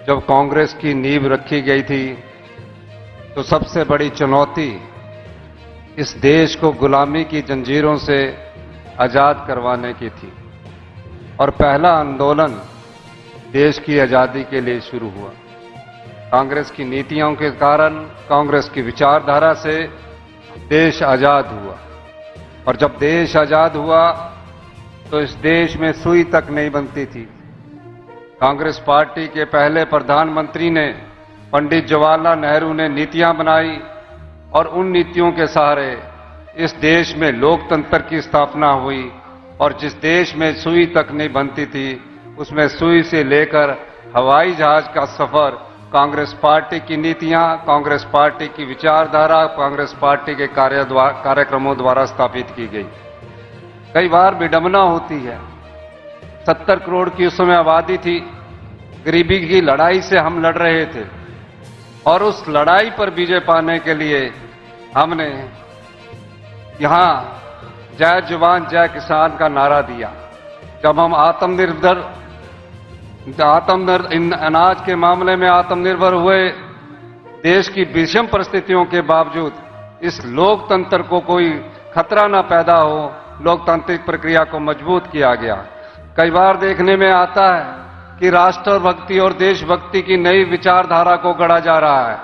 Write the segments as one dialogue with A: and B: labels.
A: जब कांग्रेस की नींव रखी गई थी तो सबसे बड़ी चुनौती इस देश को गुलामी की जंजीरों से आजाद करवाने की थी और पहला आंदोलन देश की आजादी के लिए शुरू हुआ। कांग्रेस की नीतियों के कारण, कांग्रेस की विचारधारा से देश आजाद हुआ और जब देश आजाद हुआ तो इस देश में सुई तक नहीं बनती थी। कांग्रेस पार्टी के पहले प्रधानमंत्री ने पंडित जवाहरलाल नेहरू ने नीतियां बनाई और उन नीतियों के सहारे इस देश में लोकतंत्र की स्थापना हुई और जिस देश में सुई तक नहीं बनती थी उसमें सुई से लेकर हवाई जहाज का सफर कांग्रेस पार्टी की नीतियां, कांग्रेस पार्टी की विचारधारा, कांग्रेस पार्टी के कार्यक्रमों द्वारा स्थापित की गई। कई बार विडंबना होती है, 70 करोड़ की उस समय आबादी थी, गरीबी की लड़ाई से हम लड़ रहे थे और उस लड़ाई पर विजय पाने के लिए हमने यहां जय जवान जय किसान का नारा दिया। जब हम आत्मनिर्भर अनाज के मामले में आत्मनिर्भर हुए, देश की विषम परिस्थितियों के बावजूद इस लोकतंत्र को कोई खतरा न पैदा हो, लोकतांत्रिक प्रक्रिया को मजबूत किया गया। कई बार देखने में आता है कि राष्ट्रभक्ति और देशभक्ति की नई विचारधारा को गढ़ा जा रहा है।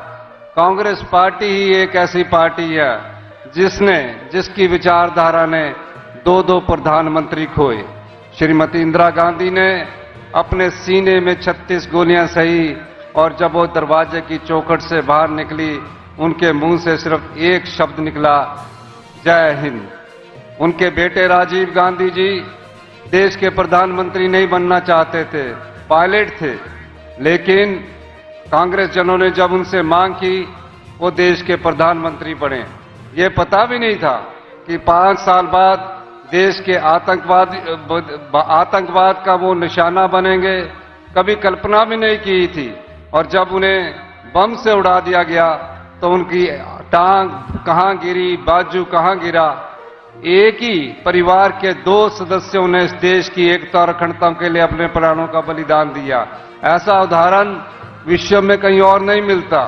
A: कांग्रेस पार्टी ही एक ऐसी पार्टी है जिसकी विचारधारा ने दो प्रधानमंत्री खोए। श्रीमती इंदिरा गांधी ने अपने सीने में 36 गोलियां सही और जब वो दरवाजे की चौखट से बाहर निकली, उनके मुंह से सिर्फ एक शब्द निकला, जय हिंद। उनके बेटे राजीव गांधी जी देश के प्रधानमंत्री नहीं बनना चाहते थे, पायलट थे, लेकिन कांग्रेस जनों ने जब उनसे मांग की वो देश के प्रधानमंत्री बने। ये पता भी नहीं था कि 5 साल बाद देश के आतंकवाद का वो निशाना बनेंगे, कभी कल्पना भी नहीं की थी। और जब उन्हें बम से उड़ा दिया गया तो उनकी टांग कहां गिरी, बाजू कहां गिरा। एक ही परिवार के 2 सदस्यों ने इस देश की एकता और अखंडता के लिए अपने प्राणों का बलिदान दिया। ऐसा उदाहरण विश्व में कहीं और नहीं मिलता।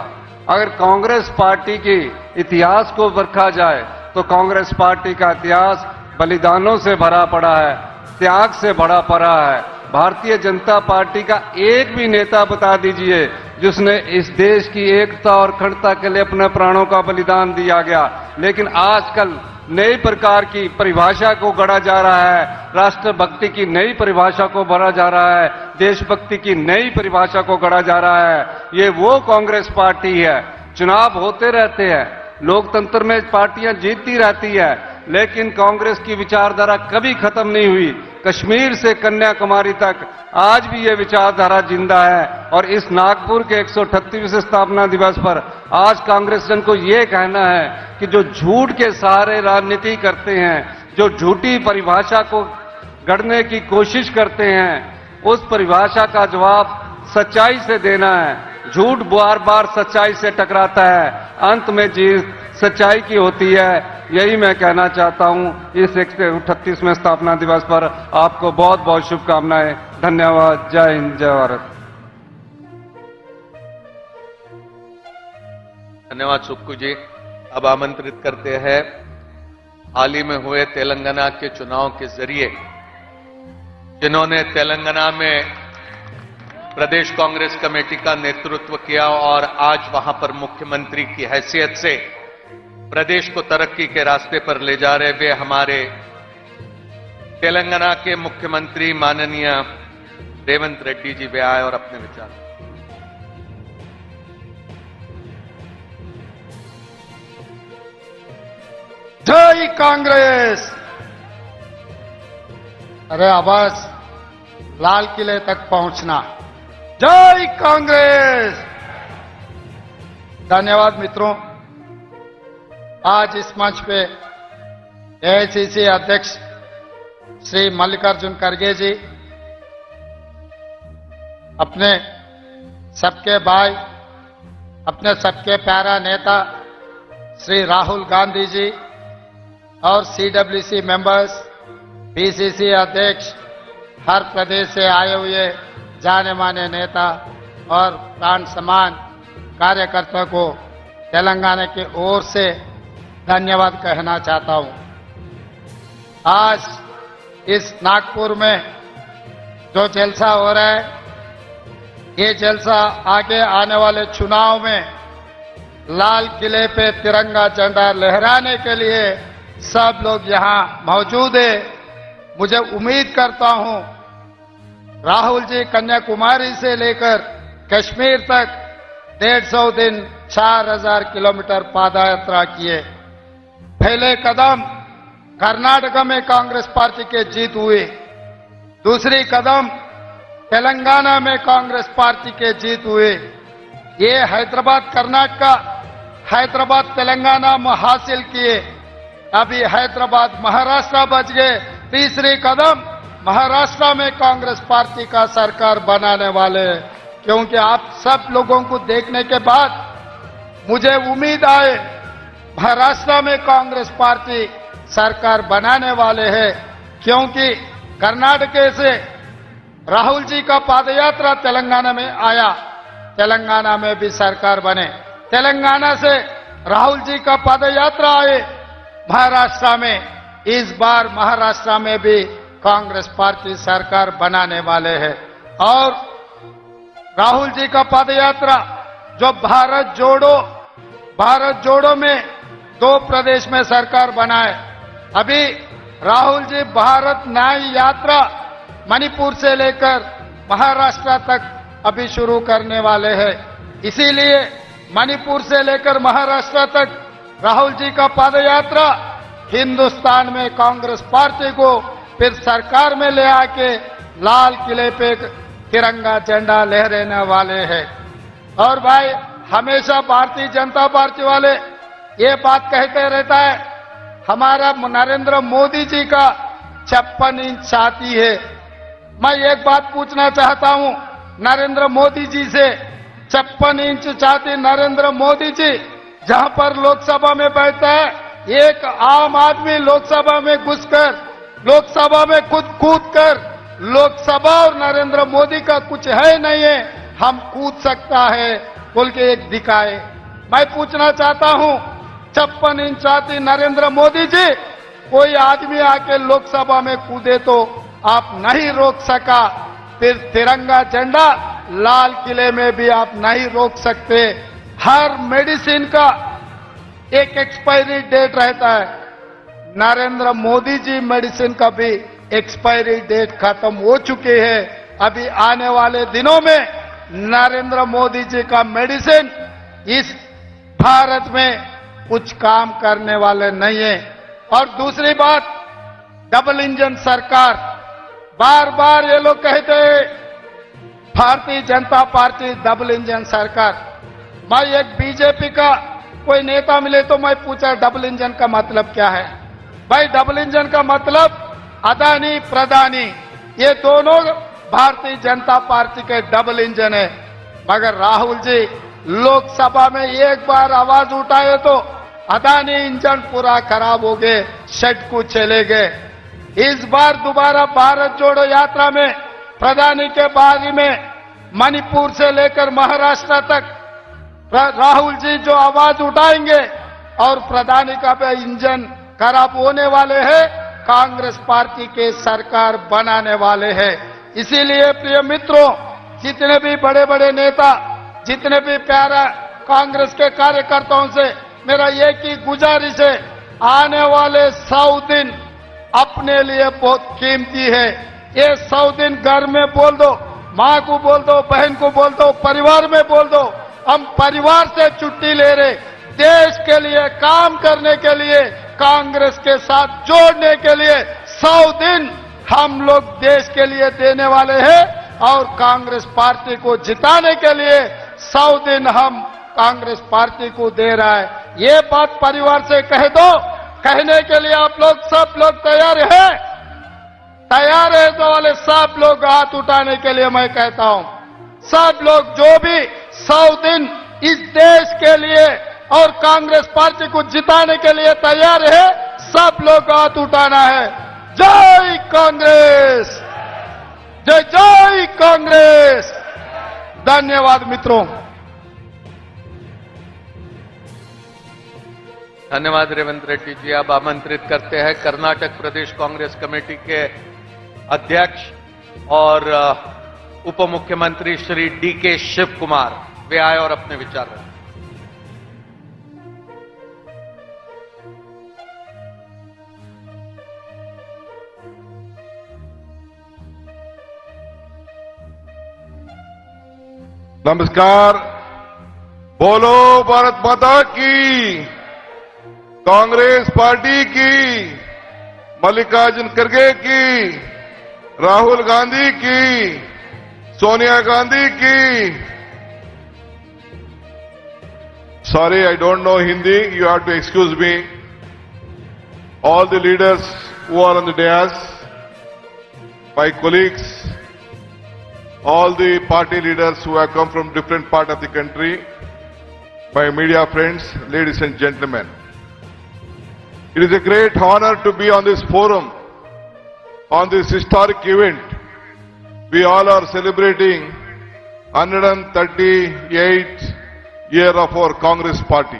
A: अगर कांग्रेस पार्टी के इतिहास को परखा जाए तो कांग्रेस पार्टी का इतिहास बलिदानों से भरा पड़ा है, त्याग से भरा पड़ा है। भारतीय जनता पार्टी का एक भी नेता बता दीजिए जिसने इस देश की एकता और अखंडता के लिए अपने प्राणों का बलिदान दिया गया। लेकिन आजकल नई प्रकार की परिभाषा को गढ़ा जा रहा है, राष्ट्रभक्ति की नई परिभाषा को भरा जा रहा है, देशभक्ति की नई परिभाषा को गढ़ा जा रहा है। ये वो कांग्रेस पार्टी है। चुनाव होते रहते हैं, लोकतंत्र में पार्टियां जीतती रहती है, लेकिन कांग्रेस की विचारधारा कभी खत्म नहीं हुई। कश्मीर से कन्याकुमारी तक आज भी ये विचारधारा जिंदा है और इस नागपुर के 138वें स्थापना दिवस पर आज कांग्रेस जन को ये कहना है कि जो झूठ के सहारे राजनीति करते हैं, जो झूठी परिभाषा को गढ़ने की कोशिश करते हैं, उस परिभाषा का जवाब सच्चाई से देना है। झूठ बार बार सच्चाई से टकराता है, अंत में जीत सच्चाई की होती है। यही मैं कहना चाहता हूं। इस 138वें स्थापना दिवस पर आपको बहुत बहुत शुभकामनाएं। धन्यवाद। जय हिंद, जय भारत।
B: धन्यवाद सुक्कू जी। अब आमंत्रित करते हैं हाल ही में हुए तेलंगाना के चुनाव के जरिए जिन्होंने तेलंगाना में प्रदेश कांग्रेस कमेटी का नेतृत्व किया और आज वहां पर मुख्यमंत्री की हैसियत से प्रदेश को तरक्की के रास्ते पर ले जा रहे वे हमारे तेलंगाना के मुख्यमंत्री माननीय रेवंत रेड्डी जी वे आए और अपने विचार।
C: जय कांग्रेस। अरे आवाज लाल किले तक पहुंचना। जय कांग्रेस। धन्यवाद मित्रों। आज इस मंच पे एआईसीसी अध्यक्ष श्री मल्लिकार्जुन खड़गे जी, अपने सबके भाई, अपने सबके प्यारा नेता श्री राहुल गांधी जी और सीडब्ल्यूसी मेंबर्स, पीसीसी अध्यक्ष, हर प्रदेश से आए हुए जाने माने नेता, और प्राण समान कार्यकर्ता को तेलंगाना की ओर से धन्यवाद कहना चाहता हूं। आज इस नागपुर में जो जलसा हो रहा है, ये जलसा आगे आने वाले चुनाव में लाल किले पे तिरंगा झंडा लहराने के लिए सब लोग यहां मौजूद है। मुझे उम्मीद करता हूं राहुल जी कन्याकुमारी से लेकर कश्मीर तक 150 दिन 4000 किलोमीटर पादयात्रा किए। पहले कदम कर्नाटक में कांग्रेस पार्टी के जीत हुई, दूसरी कदम तेलंगाना में कांग्रेस पार्टी के जीत हुए। ये हैदराबाद कर्नाटक, हैदराबाद तेलंगाना में हासिल किए। अभी हैदराबाद महाराष्ट्र बच गए। तीसरी कदम महाराष्ट्र में कांग्रेस पार्टी का सरकार बनाने वाले हैं, क्योंकि आप सब लोगों को देखने के बाद मुझे उम्मीद आए महाराष्ट्र में कांग्रेस पार्टी सरकार बनाने वाले हैं, क्योंकि कर्नाटक से राहुल जी का पादयात्रा तेलंगाना में आया, तेलंगाना में भी सरकार बने। तेलंगाना से राहुल जी का पादयात्रा आए महाराष्ट्र में, इस बार महाराष्ट्र में भी कांग्रेस पार्टी सरकार बनाने वाले हैं। और राहुल जी का पदयात्रा जो भारत जोड़ो में 2 प्रदेश में सरकार बनाए। अभी राहुल जी भारत न्याय यात्रा मणिपुर से लेकर महाराष्ट्र तक अभी शुरू करने वाले हैं। इसीलिए मणिपुर से लेकर महाराष्ट्र तक राहुल जी का पदयात्रा हिंदुस्तान में कांग्रेस पार्टी को फिर सरकार में ले आके लाल किले पे तिरंगा झंडा लहराने वाले हैं। और भाई हमेशा भारतीय जनता पार्टी वाले ये बात कहते रहता है, हमारा नरेंद्र मोदी जी का 56 इंच छाती है। मैं एक बात पूछना चाहता हूं नरेंद्र मोदी जी से, 56 इंच छाती नरेंद्र मोदी जी जहां पर लोकसभा में बैठता है, एक आम आदमी लोकसभा में घुसकर लोकसभा में कूद कर लोकसभा और नरेंद्र मोदी का कुछ है नहीं है, हम कूद सकता है बोल के एक दिखाए। मैं पूछना चाहता हूं 56 इंच छाती नरेंद्र मोदी जी, कोई आदमी आके लोकसभा में कूदे तो आप नहीं रोक सका, फिर तिरंगा झंडा लाल किले में भी आप नहीं रोक सकते। हर मेडिसिन का एक एक्सपायरी डेट रहता है, नरेंद्र मोदी जी मेडिसिन का भी एक्सपायरी डेट खत्म हो चुके हैं। अभी आने वाले दिनों में नरेंद्र मोदी जी का मेडिसिन इस भारत में कुछ काम करने वाले नहीं है। और दूसरी बात, डबल इंजन सरकार, बार बार ये लोग कहते हैं Bharatiya Janata party double engine सरकार। मैं एक बीजेपी का कोई नेता मिले तो मैं पूछा डबल इंजन का मतलब क्या है। भाई डबल इंजन का मतलब अदानी प्रधानी, ये दोनों भारतीय जनता पार्टी के डबल इंजन है। मगर राहुल जी लोकसभा में एक बार आवाज उठाए तो अदानी इंजन पूरा खराब हो गए, शेड को चले गए। इस बार दोबारा भारत जोड़ो यात्रा में प्रधानी के बारे में मणिपुर से लेकर महाराष्ट्र तक राहुल जी जो आवाज उठाएंगे और प्रधानी का भी इंजन खराब होने वाले हैं, कांग्रेस पार्टी के सरकार बनाने वाले हैं। इसीलिए प्रिय मित्रों, जितने भी बड़े बड़े नेता, जितने भी प्यारा कांग्रेस के कार्यकर्ताओं से मेरा एक ही गुजारिश है, आने वाले 100 दिन अपने लिए बहुत कीमती है। ये 100 दिन घर में बोल दो, मां को बोल दो, बहन को बोल दो, परिवार में बोल दो, हम परिवार से छुट्टी ले रहे, देश के लिए काम करने के लिए, कांग्रेस के साथ जोड़ने के लिए 100 दिन हम लोग देश के लिए देने वाले हैं और कांग्रेस पार्टी को जिताने के लिए 100 दिन हम कांग्रेस पार्टी को दे रहा है। ये बात परिवार से कह दो, कहने के लिए आप लोग सब लोग तैयार हैं? तैयार है तो वाले सब लोग हाथ उठाने के लिए मैं कहता हूं, सब लोग जो भी 100 दिन इस देश के लिए और कांग्रेस पार्टी को जिताने के लिए तैयार है, सब लोग हाथ उठाना है। जय कांग्रेस, जय जय कांग्रेस, धन्यवाद मित्रों।
B: धन्यवाद रेवंत रेड्डी जी। अब आमंत्रित करते हैं कर्नाटक प्रदेश कांग्रेस कमेटी के अध्यक्ष और उप मुख्यमंत्री श्री डी.के. शिव कुमार, वे आए और अपने विचार रखें।
D: नमस्कार। बोलो भारत माता की, कांग्रेस पार्टी की, मल्लिकार्जुन खड़गे की, राहुल गांधी की, सोनिया गांधी की। Sorry, I don't know Hindi. You have to excuse me. All the leaders who are on the dais, my colleagues, all the party leaders who have come from different part of the country, my media friends, ladies and gentlemen. It is a great honor to be on this forum, on this historic event. We all are celebrating 138th year of our Congress party.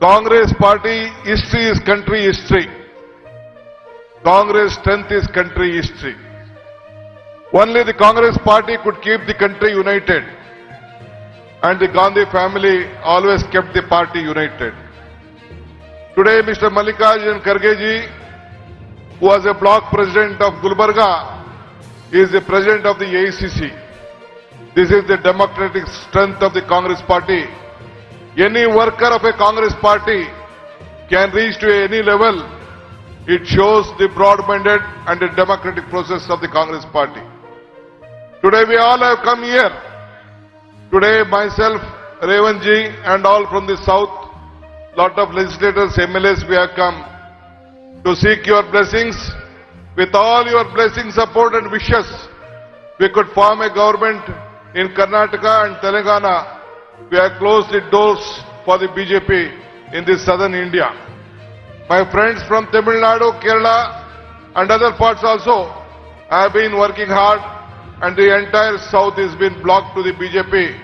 D: Congress party history is country history. Congress strength is country history. Only the Congress party could keep the country united, and the Gandhi family always kept the party united. Today, Mr. Mallikarjun Kharge ji, who was a block president of Gulbarga, is the president of the AICC. This is the democratic strength of the Congress party. Any worker of a Congress party can reach to any level. It shows the broad-minded and the democratic process of the Congress party. Today we all have come here. Today myself, Revan ji, and all from the south, lot of legislators, MLAs, we have come to seek your blessings. With all your blessings, support and wishes, we could form a government in Karnataka and Telangana. We have closed the doors for the BJP in this southern India. My friends from Tamil Nadu, Kerala and other parts also have been working hard, and the entire south has been blocked to the BJP.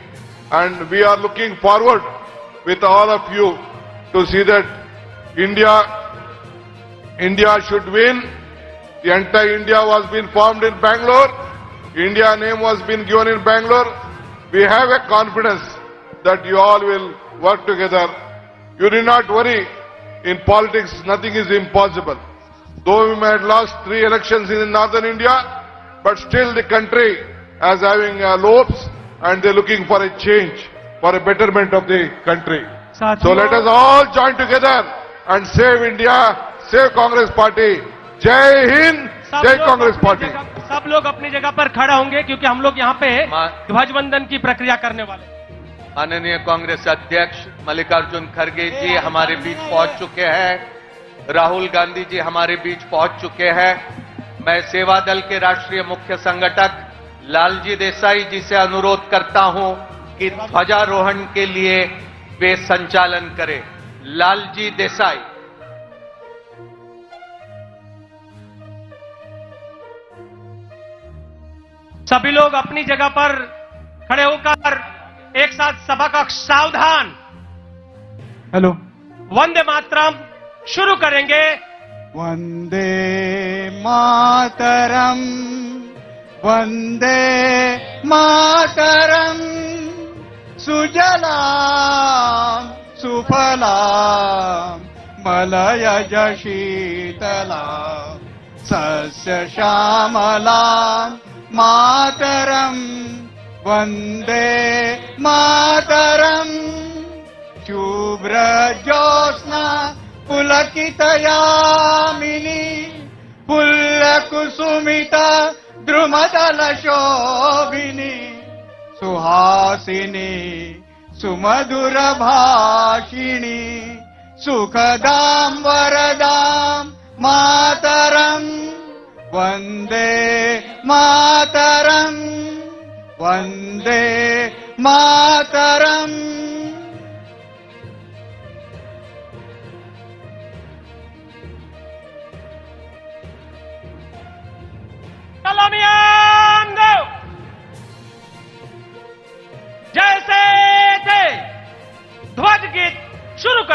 D: And we are looking forward with all of you to see that India should win. The entire India was been formed in Bangalore. India name was been given in Bangalore. We have a confidence that you all will work together. You need not worry. In politics, nothing is impossible. Though we may have lost 3 elections in northern India, but still the country is having lopes, and they're looking for a change, for a betterment of the country. So let us all join together and save India, save Congress Party. जय हिंद, जय Congress party.
E: सब लोग अपनी जगह पर खड़ा होंगे क्योंकि हम लोग यहाँ पे ध्वजवंदन की प्रक्रिया करने वाले।
B: माननीय कांग्रेस अध्यक्ष मल्लिकार्जुन खड़गे जी हमारे बीच पहुंच चुके हैं। राहुल गांधी जी हमारे बीच पहुंच चुके हैं। मैं सेवा दल के राष्ट्रीय मुख्य संगठक लालजी देसाई जी से अनुरोध करता हूं कि ध्वजारोहण के लिए वे संचालन करें। लालजी देसाई।
E: सभी लोग अपनी जगह पर खड़े होकर एक साथ सभा का सावधान। हेलो। वंदे मातरम शुरू करेंगे।
F: वंदे मातरम, वंदे मातरम, सुजलाम सुफलाम मलयज शीतलाम सस्य श्यामलाम मातरम, वंदे मातरम, शुभ्र ज्योत्स्ना पुलकितयामिनी पुल्लकुसुमिता द्रुमदल शोभिनी सुहासिनी सुमधुर भाषिणी सुखदाम वरदाम मातरम, वंदे मातरम, वंदे मातरम।
E: कलमियान दो।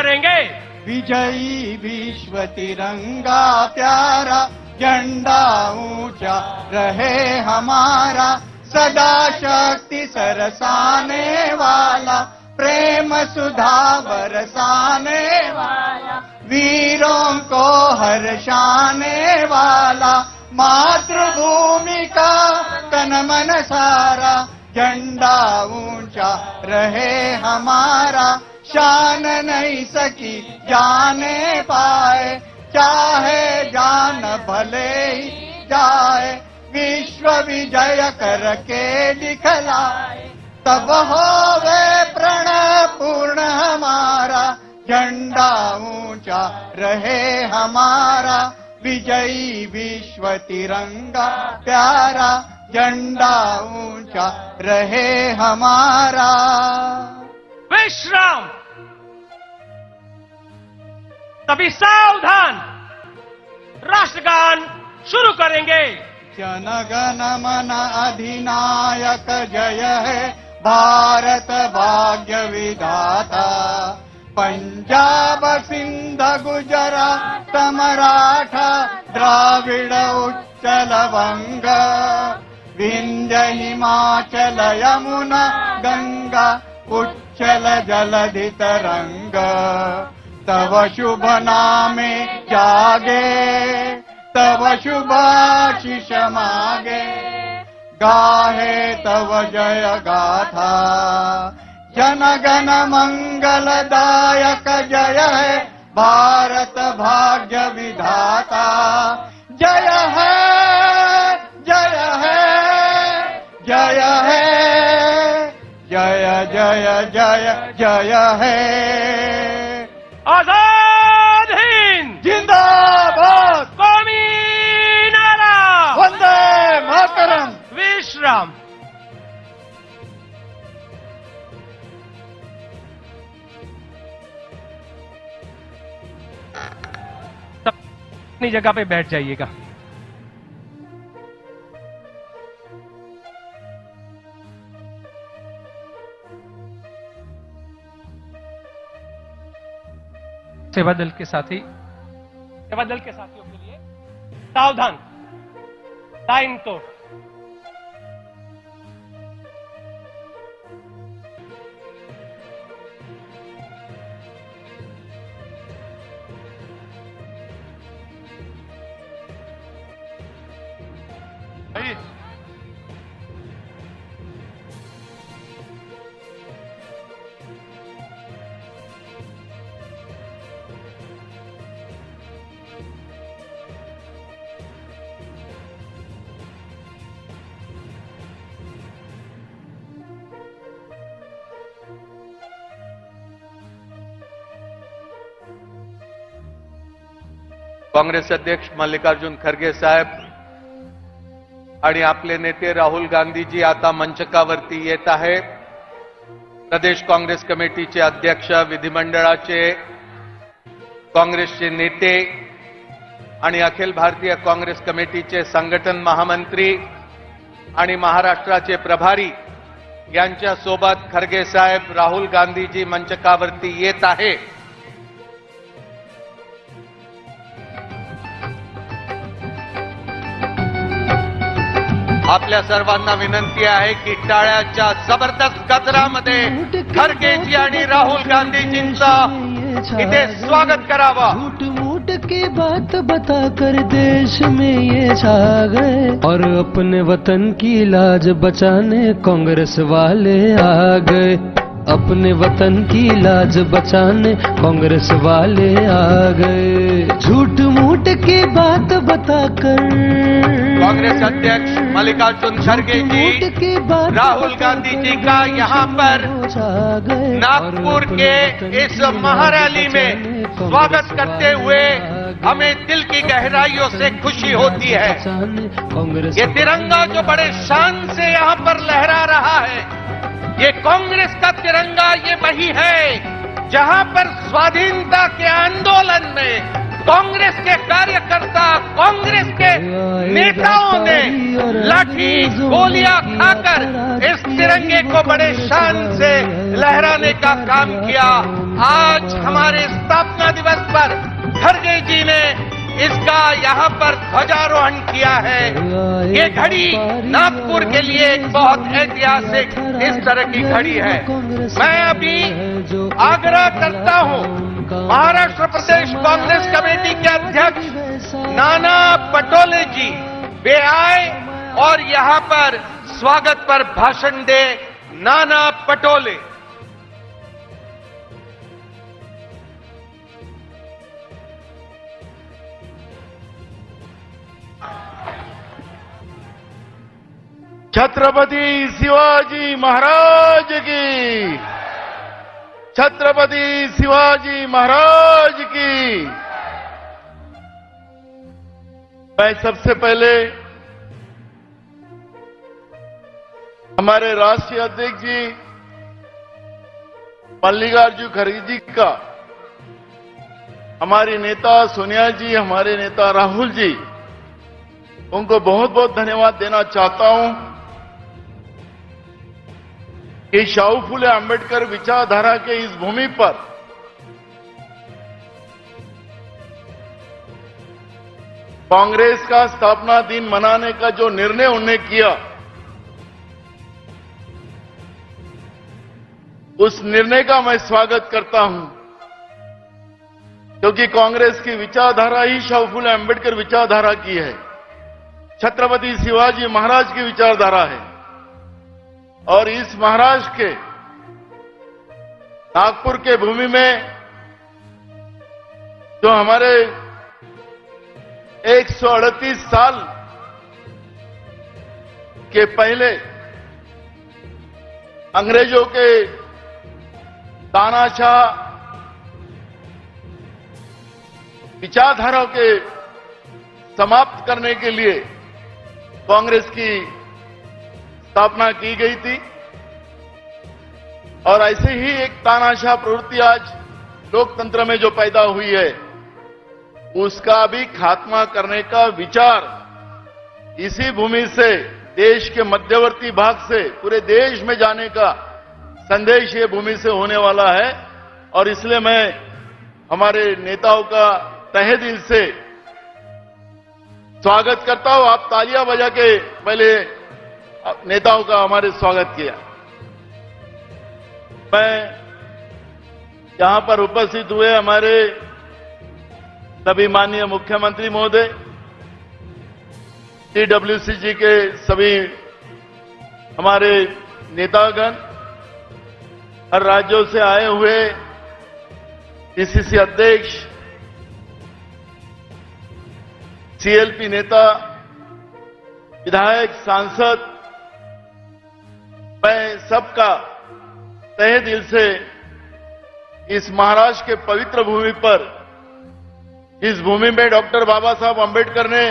E: करेंगे।
F: विजयी विश्व तिरंगा प्यारा, झंडा ऊंचा रहे हमारा, सदा शक्ति सरसाने वाला, प्रेम सुधा बरसाने वाला, वीरों को हर्षाने वाला, मातृभूमि का तन मन सारा, झंडा ऊंचा रहे हमारा, शान नहीं सकी जाने पाए, चाहे जान भले ही जाए, विश्व विजय करके दिखलाए, तब होवे प्रण पूर्ण हमारा, झंडा ऊंचा रहे हमारा, विजयी विश्व तिरंगा प्यारा, झंडा ऊंचा रहे हमारा।
E: विश्राम। तभी सावधान, राष्ट्रगान शुरू करेंगे।
F: जन गण मन अधिनायक जय है, भारत भाग्य विधाता, पंजाब सिंध गुजरात मराठा, द्राविड़ उच्चल वंग, विंध्य हिमाचल यमुना गंगा, उच्चल जलधि तरंग, तव शुभ नामे जागे, तव शुभाशिष मागे, गाहे तव जय गाथा, जन गण मंगलदायक जय है, भारत भाग्य विधाता, जय है जय है जय है, जय जय जय जय है।
E: आजाद हिंद
F: जिंदाबाद,
E: कौमी नारा,
F: वंदे मातरम।
E: विश्राम। अपनी जगह पे बैठ जाइएगा। सेवा दल के साथियों के लिए सावधान, लाइन तोड़।
B: काँग्रेस अध्यक्ष मल्लिकार्जुन खरगे साहेब आणि आपले नेते राहुल गांधीजी आता मंचकावरती येत आहे। प्रदेश काँग्रेस कमिटीचे अध्यक्ष, विधिमंडळाचे काँग्रेसचे नेते आणि अखिल भारतीय काँग्रेस कमिटीचे संघटन महामंत्री आणि महाराष्ट्राचे प्रभारी यांच्या सोबत खरगे साहेब, राहुल गांधीजी मंचकावरती येत आहे। आपल्या सर्वांना विनंती आहे की टाळ्याच्या जबरदस्त गजरामध्ये खरगेजी आणि राहुल गांधीजींचा इथे स्वागत करावा।
G: झूठ मूठ की बात बताकर देश में ये छा गए, और अपने वतन की लाज बचाने कांग्रेस वाले आ गए, अपने वतन की लाज बचाने कांग्रेस वाले आ गए। झूठ मूठ की बात बताकर
B: कांग्रेस अध्यक्ष मल्लिकार्जुन खरगे जी राहुल गांधी जी का यहाँ पर नागपुर के इस महारैली में स्वागत करते हुए हमें दिल की गहराइयों से खुशी होती है। ये तिरंगा जो बड़े शान से यहाँ पर लहरा रहा है, ये कांग्रेस का तिरंगा, ये वही है जहां पर स्वाधीनता के आंदोलन में कांग्रेस के कार्यकर्ता, कांग्रेस के नेताओं ने लाठी गोलियां खाकर इस तिरंगे को बड़े शान से लहराने का काम किया। आज हमारे स्थापना दिवस पर खड़गे जी ने इसका यहां पर ध्वजारोहण किया है। ये घड़ी नागपुर के लिए एक बहुत ऐतिहासिक इस तरह की घड़ी है। मैं अभी आग्रह करता हूं महाराष्ट्र प्रदेश कांग्रेस कमेटी के अध्यक्ष नाना पटोले जी वे आए और यहां पर स्वागत पर भाषण दे। नाना पटोले।
C: छत्रपति शिवाजी महाराज की, छत्रपति शिवाजी महाराज की। मैं सबसे पहले हमारे राष्ट्रीय अध्यक्ष जी मल्लिकार्जुन खड़गे जी का, हमारी नेता सोनिया जी, हमारे नेता राहुल जी, उनको बहुत बहुत धन्यवाद देना चाहता हूं कि शाहू फुले आंबेडकर विचारधारा के इस भूमि पर कांग्रेस का स्थापना दिन मनाने का जो निर्णय उन्होंने किया, उस निर्णय का मैं स्वागत करता हूं, क्योंकि कांग्रेस की विचारधारा ही शाहू फुले आंबेडकर विचारधारा की है, छत्रपति शिवाजी महाराज की विचारधारा है। और इस महाराष्ट्र के नागपुर के भूमि में जो हमारे 138 साल के पहले अंग्रेजों के तानाशाह विचारधाराओं के समाप्त करने के लिए कांग्रेस की स्थापना की गई थी। और ऐसे ही एक तानाशाह प्रवृत्ति आज लोकतंत्र में जो पैदा हुई है, उसका भी खात्मा करने का विचार इसी भूमि से, देश के मध्यवर्ती भाग से पूरे देश में जाने का संदेश ये भूमि से होने वाला है। और इसलिए मैं हमारे नेताओं का तहे दिल से स्वागत करता हूं। आप तालियां बजा के पहले नेताओं का हमारे स्वागत किया। मैं यहां पर उपस्थित हुए हमारे सभी माननीय मुख्यमंत्री महोदय, TWCG के सभी हमारे नेतागण, हर राज्यों से आए हुए PCC अध्यक्ष, CLP नेता, विधायक, सांसद, मैं सबका तहे दिल से इस महाराष्ट्र के पवित्र भूमि पर, इस भूमि में डॉक्टर बाबा साहब आंबेडकर ने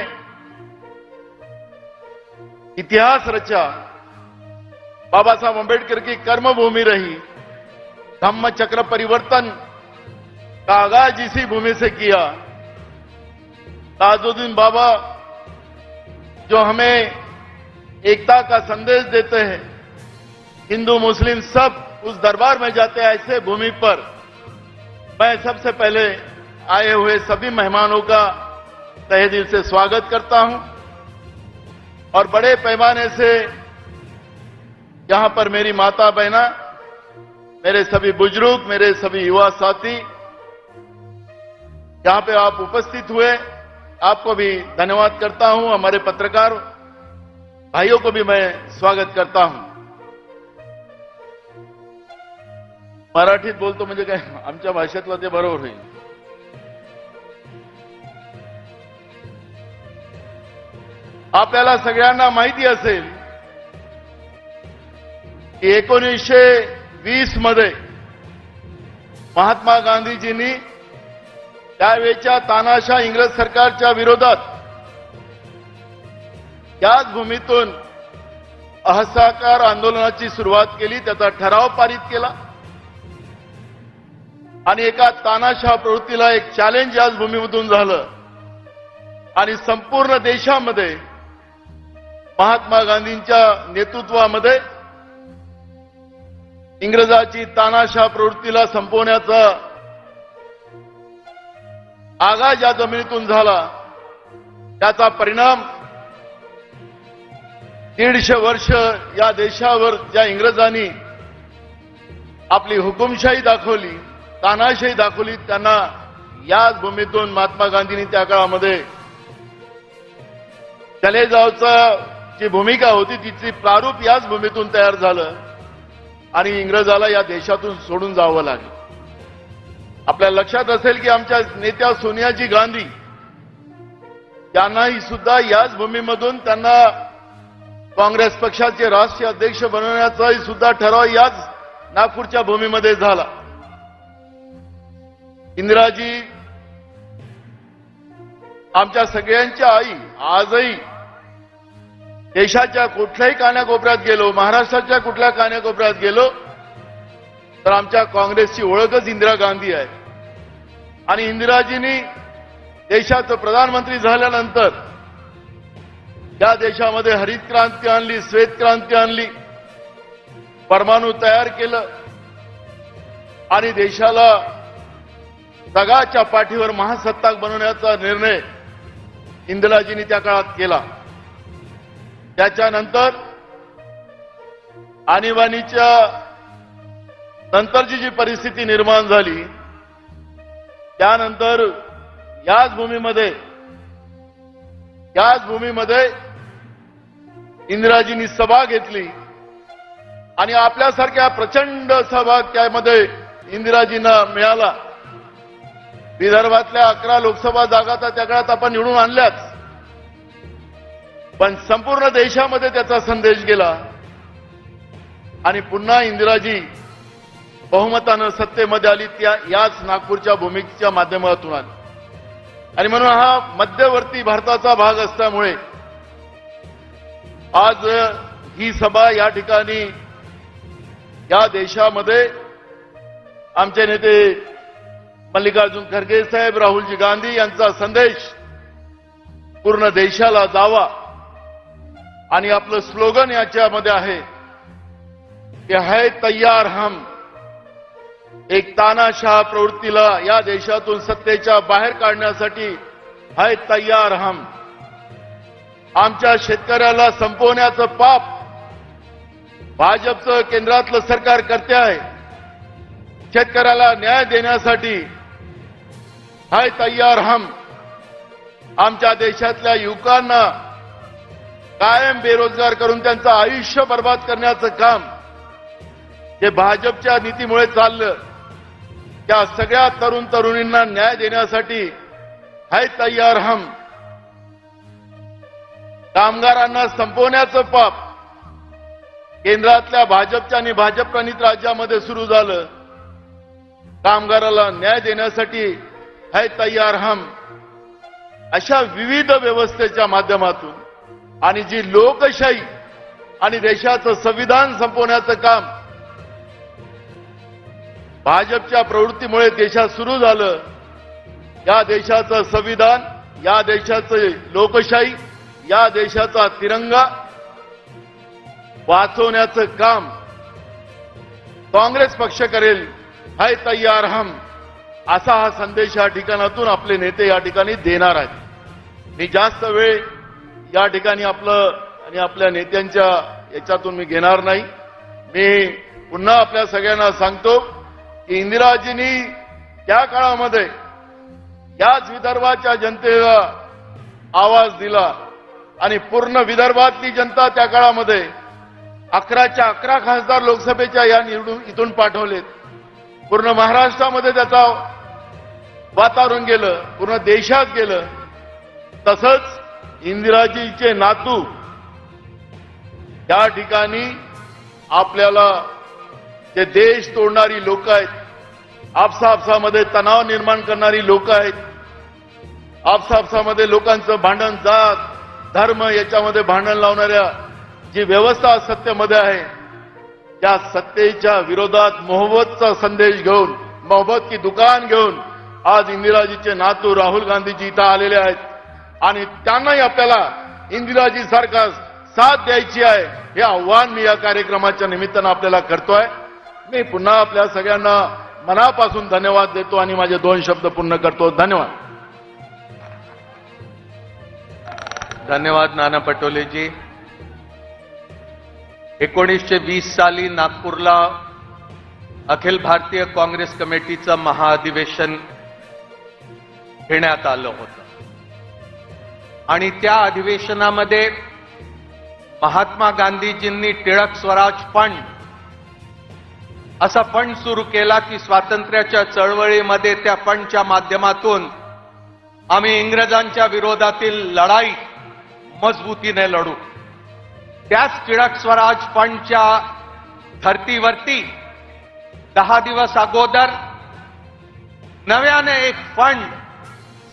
C: इतिहास रचा, बाबा साहब आंबेडकर की कर्मभूमि रही, धम्म चक्र परिवर्तन का आगाज इसी भूमि से किया। ताजुद्दीन बाबा जो हमें एकता का संदेश देते हैं, हिंदू मुस्लिम सब उस दरबार में जाते हैं। ऐसे भूमि पर मैं सबसे पहले आए हुए सभी मेहमानों का तहे दिल से स्वागत करता हूं। और बड़े पैमाने से यहां पर मेरी माता बहना, मेरे सभी बुजुर्ग, मेरे सभी युवा साथी यहां पे आप उपस्थित हुए, आपको भी धन्यवाद करता हूं। हमारे पत्रकार भाइयों को भी मैं स्वागत करता हूं। मराठीत बोलतो म्हणजे काय, आमच्या भाषेतलं ते बरोबर होईल। आपल्याला सगळ्यांना माहिती असेल की 1920 मध्ये महात्मा गांधीजींनी त्यावेळच्या तानाशाह इंग्रज सरकारच्या विरोधात याच भूमीतून असहकार आंदोलनाची सुरुवात केली, त्याचा ठराव पारित केला
H: आणि एका तानाशाह प्रवृत्तीला एक चॅलेंज याच भूमीमधून झालं आणि संपूर्ण देशामध्ये महात्मा गांधींच्या नेतृत्वामध्ये इंग्रजाची तानाशाह प्रवृत्तीला संपवण्याचा आगाज या जमिनीतून झाला. त्याचा परिणाम 150 वर्ष या देशावर ज्या इंग्रजांनी आपली हुकुमशाही दाखवली, तानाशाही दाखवली, त्यांना याच भूमीतून महात्मा गांधींनी त्या काळामध्ये चले जावचा जी भूमिका होती तिची प्रारूप याच भूमीतून तयार झालं आणि इंग्रजाला या देशातून सोडून जावं लागलं. आपल्या लक्षात असेल की आमच्या नेत्या सोनियाजी गांधी यांनाही सुद्धा याच भूमीमधून त्यांना काँग्रेस पक्षाचे राष्ट्रीय अध्यक्ष बनवण्याचाही सुद्धा ठराव याच नागपूरच्या भूमीमध्ये झाला. इंदिराजी आमच्या सगळ्यांच्या आई आजही देशाच्या कुठल्याही कानाकोपऱ्यात गेलो, महाराष्ट्राच्या कुठल्या कानाकोपऱ्यात गेलो तर आमच्या काँग्रेसची ओळखच इंदिरा गांधी आहे. आणि इंदिराजींनी देशाचं प्रधानमंत्री झाल्यानंतर या देशामध्ये हरित क्रांती आणली, श्वेत क्रांती आणली, परमाणु तयार केलं आणि देशाला जगाच्या पाठीवर महासत्ताक बनवण्याचा निर्णय इंदिराजींनी त्या काळात केला. त्याच्यानंतर आणीबाणीच्या नंतरची जी परिस्थिती निर्माण झाली त्यानंतर याच भूमीमध्ये इंदिराजींनी सभा घेतली आणि आपल्यासारख्या प्रचंड सभा त्यामध्ये इंदिराजींना मिळाला. विदर्भातल्या 11 लोकसभा जागा तर त्या काळात आपण निवडून आणल्याच, पण संपूर्ण देशामध्ये त्याचा संदेश गेला आणि पुन्हा इंदिराजी बहुमतानं सत्तेमध्ये आली, याच नागपूरच्या भूमीच्या माध्यमातून आली. आणि म्हणून हा मध्यवर्ती भारताचा भाग असल्यामुळे आज ही सभा या ठिकाणी या देशामध्ये आमचे नेते मल्लिकार्जुन खरगे साहेब, राहुलजी गांधी यांचा संदेश पूर्ण देशाला जावा आणि आपलं स्लोगन याच्यामध्ये आहे की है तैयार हम. एक तानाशाह प्रवृत्तीला या देशातून सत्तेच्या बाहेर काढण्यासाठी है तैयार हम. आमच्या शेतकऱ्याला संपवण्याचं पाप भाजपचं केंद्रातलं सरकार करते आहे. शेतकऱ्याला न्याय देण्यासाठी है तैयार हम. आमच्या देशातल्या युवकांना कायम बेरोजगार करून त्यांचं आयुष्य बर्बाद करण्याचं काम जे भाजपच्या नीतीमुळे चाललं, त्या सगळ्या तरुण तरुणींना न्याय देण्यासाठी है तैयार हम. कामगारांना संपवण्याचं पाप केंद्रातल्या भाजपच्या आणि भाजपप्रणित राज्यामध्ये सुरू झालं. कामगाराला न्याय देण्यासाठी है तैयार हम. अशा विविध व्यवस्थेच्या माध्यमातून आणि जी लोकशाही आणि देशाचं संविधान संपवण्याचं काम भाजपच्या प्रवृत्तीमुळे देशात सुरू झालं, या देशाचं संविधान, या देशाचं लोकशाही, या देशाचा तिरंगा वाचवण्याचं काम काँग्रेस पक्ष करेल. है तैयार हम असा हा संदेश या ठिकाणातून आपले नेते या ठिकाणी देणार आहेत. मी जास्त वेळ या ठिकाणी आपलं आणि आपल्या नेत्यांच्या याच्यातून मी घेणार नाही. मी पुन्हा आपल्या सगळ्यांना सांगतो की इंदिराजींनी त्या काळामध्ये याच विदर्भाच्या जनतेला आवाज दिला आणि पूर्ण विदर्भातली जनता त्या काळामध्ये 11च्या 11 खासदार लोकसभेच्या या निवडून इथून पाठवलेत. पूर्ण महाराष्ट्रामध्ये त्याचा वातावरण गेलं, पूर्ण देशात गेलं. तसंच इंदिराजीचे नातू या ठिकाणी आपल्याला जे देश तोडणारी लोक आहेत, आपसामध्ये तणाव निर्माण करणारी लोक आहेत, आपसामध्ये लोकांचं भांडण, जात धर्म याच्यामध्ये भांडण लावणाऱ्या जी व्यवस्था सत्तेमध्ये आहे, त्या सत्तेच्या विरोधात मोहब्बतचा संदेश घेऊन मोहब्बत की दुकान घेऊन आज इंदिराजीचे नातू राहुल गांधीजी इथं आलेले आहेत आणि त्यांनाही आपल्याला इंदिराजी सारखा साथ द्यायची आहे हे आव्हान मी या कार्यक्रमाच्या निमित्तानं आपल्याला करतोय. मी पुन्हा आपल्या सगळ्यांना मनापासून धन्यवाद देतो आणि माझे 2 शब्द पूर्ण करतो. धन्यवाद.
B: धन्यवाद नाना पटोलेजी. 1920 साली नागपूरला अखिल भारतीय काँग्रेस कमिटीचं महाअधिवेशन घेण्यात आलं होतं आणि त्या अधिवेशनामध्ये महात्मा गांधीजींनी टिळक स्वराज फंड असा फंड सुरू केला की स्वातंत्र्याच्या चळवळीमध्ये त्या फंडच्या माध्यमातून आम्ही इंग्रजांच्या विरोधातील लढाई मजबूतीने लढू. त्याच टिळक स्वराज फंडच्या धर्तीवरती 10 दिवस अगोदर नव्याने एक फंड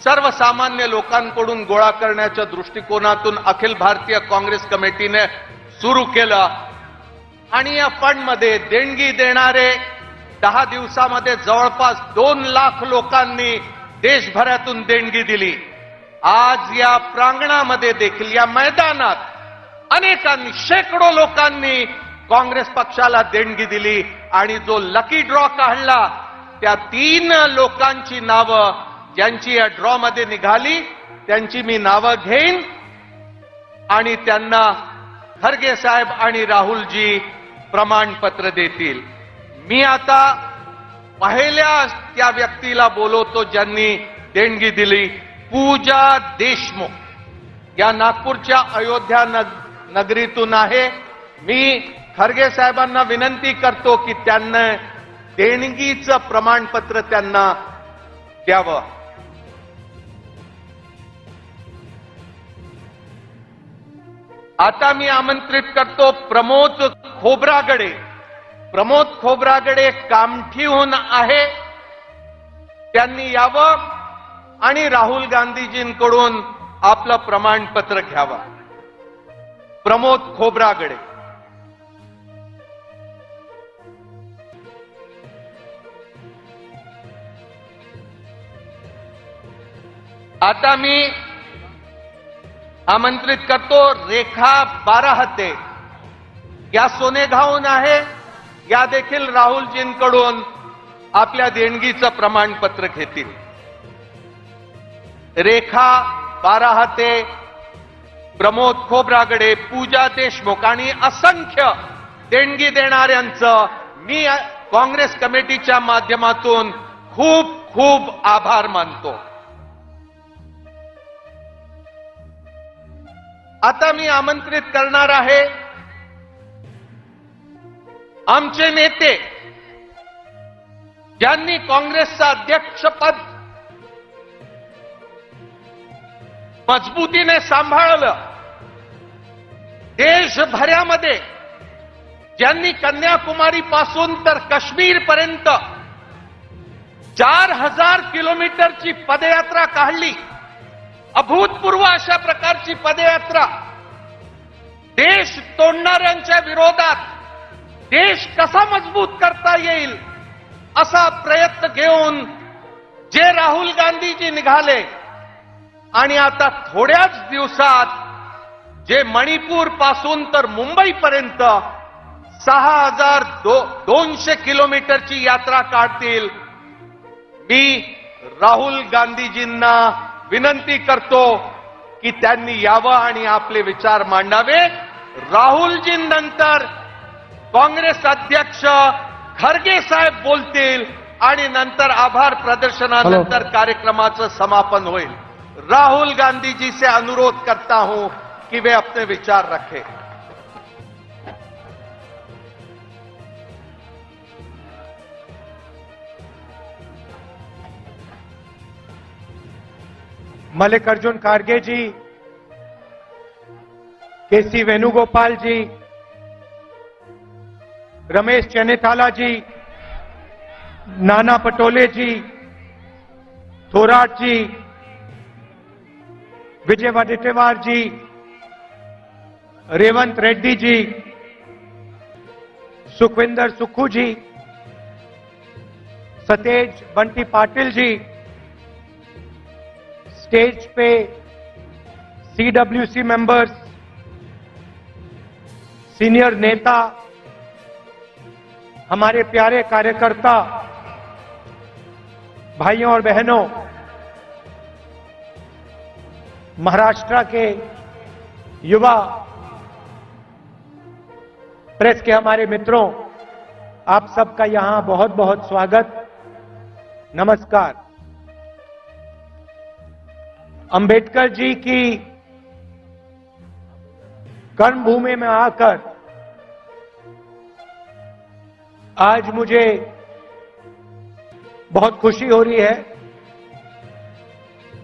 B: सर्वसामान्य लोकांकडून गोळा करण्याच्या दृष्टिकोनातून अखिल भारतीय काँग्रेस कमिटीने सुरू केलं आणि या फंडमध्ये देणगी देणारे 10 दिवसामध्ये जवळपास 2 लाख लोकांनी देशभरातून देणगी दिली. आज या प्रांगणामध्ये देखील या मैदानात अनेकांनी शेकडो लोकांनी काँग्रेस पक्षाला देणगी दिली आणि जो लकी ड्रॉ काढला त्या 3 लोकांची नावं ज्यांची या ड्रॉ मध्ये निघाली त्यांची मी नावं घेईन आणि त्यांना खरगे साहेब आणि राहुलजी प्रमाणपत्र देतील. मी आता पहिल्या त्या व्यक्तीला बोलवतो ज्यांनी देणगी दिली. पूजा देशमुख या नागपूरच्या अयोध्या नगरीतून आहे. मी खरगे साहेबांना विनंती करतो की त्यांना देणगीचं प्रमाणपत्र त्यांना द्यावं. आता मी आमंत्रित करतो प्रमोद खोब्रागडे. प्रमोद खोब्रागडे कामठीहून आहे. त्यांनी यावं आणि राहुल गांधीजींकडून आपलं प्रमाणपत्र घ्यावं. प्रमोद खोब्रागडे. आता मी आमंत्रित करतो रेखा बाराहते. या सोनेगावहून आहे. या देखील राहुलजींकडून आपल्या देणगीचं प्रमाणपत्र घेतील. रेखा बाराहते, प्रमोद खोब्रागडे, पूजा देशमुख आणि असंख्य देणगी देणाऱ्यांचं मी काँग्रेस कमिटीच्या माध्यमातून खूप खूप आभार मानतो. आता मी आमंत्रित करणार आहे आमचे नेते ज्यांनी काँग्रेसचं अध्यक्षपद मजबूतीने सांभाळलं, देशभरामध्ये ज्यांनी कन्याकुमारी पासून तर काश्मीर पर्यंत 4000 किलोमीटरची पदयात्रा काढली. अभूतपूर्व अशा प्रकारची पदयात्रा. देश तोडणाऱ्यांच्या विरोधात देश कसा मजबूत करता येईल असा प्रयत्न घेऊन जे राहुल गांधीजी निघाले आणि आता थोड्याच दिवसात जे मणिपूर पासून तर मुंबईपर्यंत 6200 किलोमीटरची यात्रा काढतील. मी राहुल गांधीजींना विनंती करतो की त्यांनी यावं आणि आपले विचार मांडावे. राहुलजींनंतर काँग्रेस अध्यक्ष खरगे साहेब बोलतील आणि नंतर आभार प्रदर्शनानंतर कार्यक्रमाचं समापन होईल. राहुल गांधी जी से अनुरोध करता हूं कि वे अपने विचार रखें.
E: मल्लिकार्जुन खड़गे जी, केसी वेणुगोपाल जी, रमेश चन्नीथाला जी, नाना पटोले जी, थोराट जी, विजय वडेट्टीवार जी, रेवंत रेड्डी जी, सुखविंदर सुक्खू जी, सतेज बंटी पाटिल जी, स्टेज पे सीडब्ल्यूसी मेंबर्स, सीनियर नेता, हमारे प्यारे कार्यकर्ता, भाइयों और बहनों, महाराष्ट्र के युवा प्रेस के हमारे मित्रों, आप सबका यहां बहुत बहुत स्वागत, नमस्कार। अंबेडकर जी की कर्मभूमि में आकर आज मुझे बहुत खुशी हो रही है।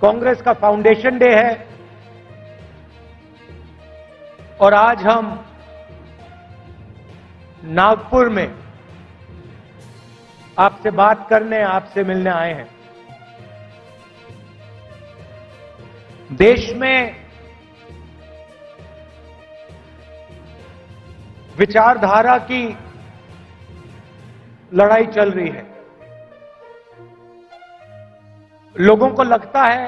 E: कांग्रेस का फाउंडेशन डे है और आज हम नागपुर में आपसे बात करने, आपसे मिलने आए हैं। देश में विचारधारा की लड़ाई चल रही है। लोगों को लगता है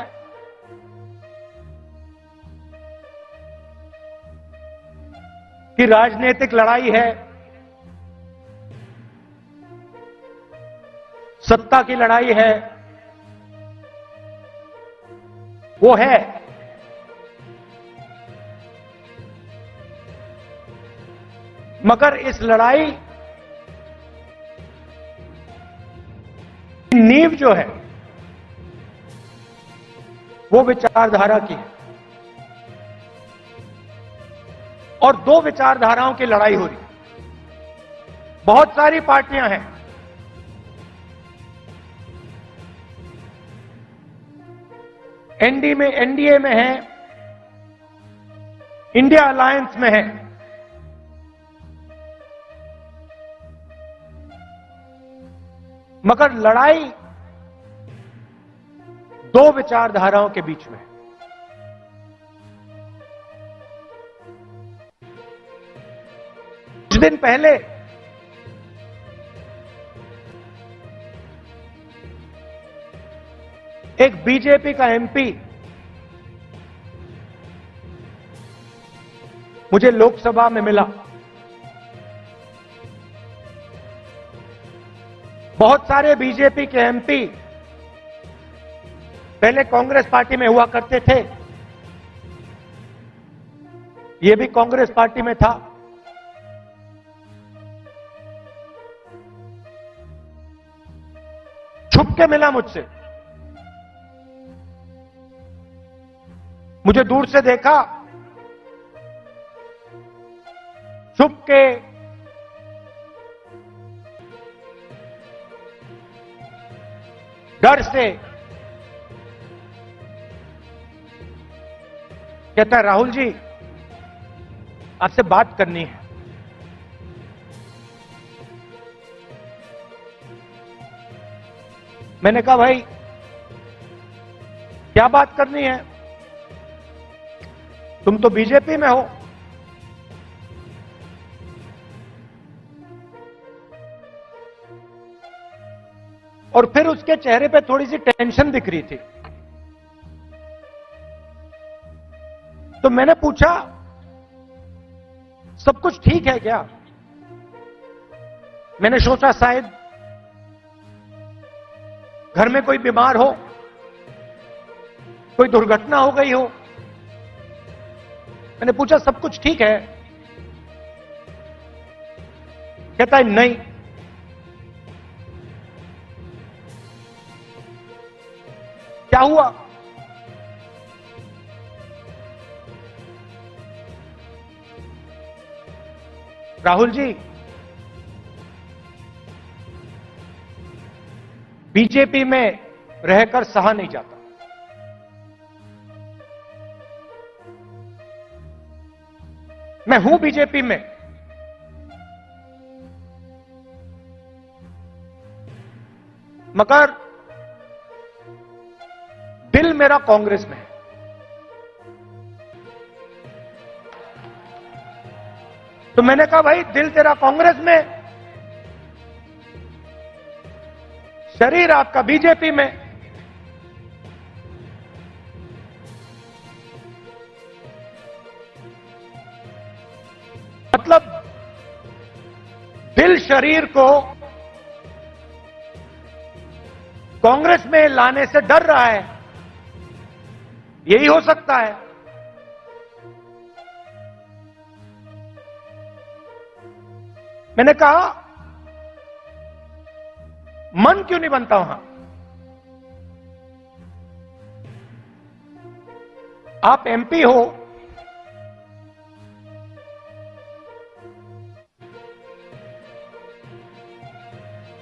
E: कि राजनीतिक लड़ाई है, सत्ता की लड़ाई है, वो है, मगर इस लड़ाई की नींव जो है वो विचारधारा की है और दो विचारधाराओं की लड़ाई हो रही है। बहुत सारी पार्टियां हैं, एनडीए में है, इंडिया अलायंस में है, मगर लड़ाई दो विचारधाराओं के बीच में है। कुछ दिन पहले एक बीजेपी का एमपी मुझे लोकसभा में मिला। बहुत सारे बीजेपी के एमपी पहले कांग्रेस पार्टी में हुआ करते थे, ये भी कांग्रेस पार्टी में था। छुप के मिला मुझसे, मुझे दूर से देखा, छुप के डर से कहता है, राहुल जी आपसे बात करनी है। मैंने कहा भाई क्या बात करनी है, तुम तो बीजेपी में हो। और फिर उसके चेहरे पे थोड़ी सी टेंशन दिख रही थी। तो मैंने पूछा सब कुछ ठीक है क्या? मैंने सोचा शायद घर में कोई बीमार हो, कोई दुर्घटना हो गई हो। मैंने पूछा सब कुछ ठीक है? कहता है नहीं। क्या हुआ? राहुल जी बीजेपी में रहकर सहा नहीं जाता। मैं हूं बीजेपी में, मगर दिल मेरा कांग्रेस में है। तो मैंने कहा भाई दिल तेरा कांग्रेस में, शरीर आपका बीजेपी में, मतलब दिल शरीर को कांग्रेस में लाने से डर रहा है, यही हो सकता है। मैंने कहा मन क्यों नहीं बनता वहां? आप एमपी हो,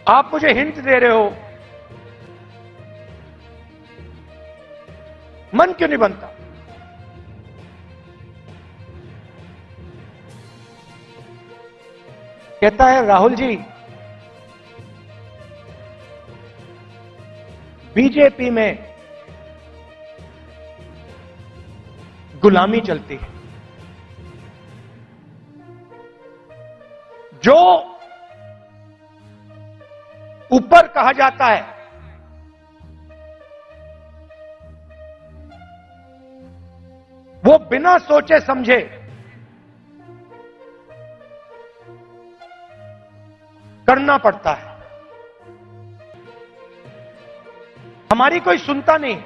E: आप मुझे हिंट दे रहे हो, मन क्यों नहीं बनता? कहता है राहुल जी, बीजेपी में गुलामी चलती है। जो ऊपर कहा जाता है वो बिना सोचे समझे करना पड़ता है। हमारी कोई सुनता नहीं,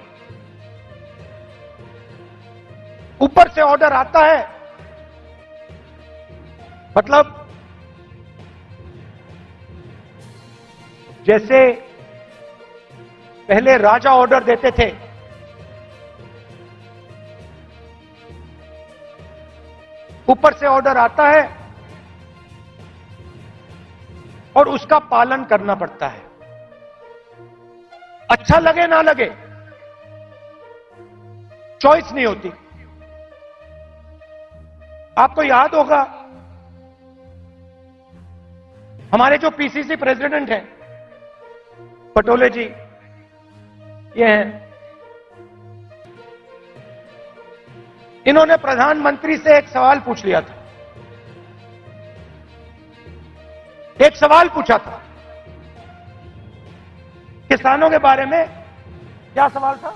E: ऊपर से ऑर्डर आता है, मतलब जैसे पहले राजा ऑर्डर देते थे, ऊपर से ऑर्डर आता है और उसका पालन करना पड़ता है, अच्छा लगे ना लगे, चॉइस नहीं होती। आपको याद होगा हमारे जो पीसीसी प्रेसिडेंट हैं पटोले जी, ये हैं, इन्होंने प्रधानमंत्री से एक सवाल पूछ लिया था, एक सवाल पूछा था किसानों के बारे में। क्या सवाल था?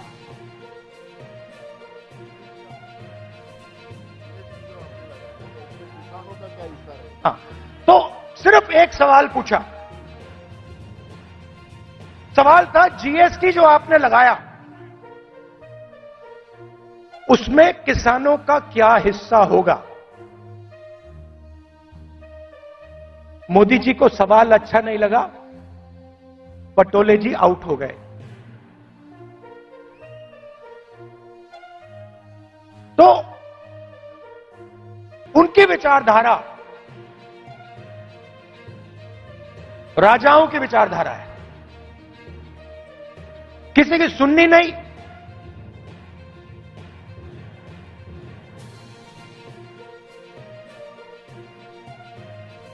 E: हाँ, तो सिर्फ एक सवाल पूछा। सवाल था जीएसटी जो आपने लगाया उसमें किसानों का क्या हिस्सा होगा। मोदी जी को सवाल अच्छा नहीं लगा, पटोले जी आउट हो गए। तो उनकी विचारधारा राजाओं की विचारधारा है, किसी की सुननी नहीं।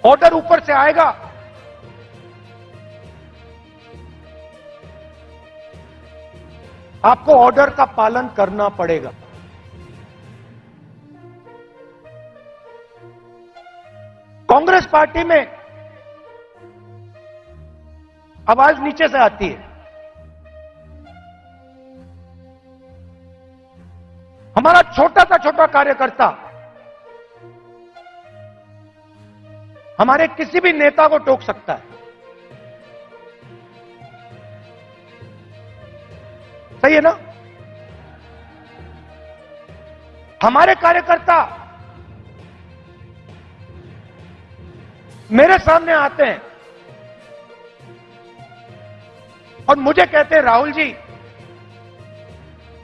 E: ऑर्डर ऊपर से आएगा, आपको ऑर्डर का पालन करना पड़ेगा। कांग्रेस पार्टी में आवाज नीचे से आती है। हमारा छोटा सा छोटा कार्यकर्ता हमारे किसी भी नेता को टोक सकता है, सही है ना? हमारे कार्यकर्ता मेरे सामने आते हैं और मुझे कहते हैं राहुल जी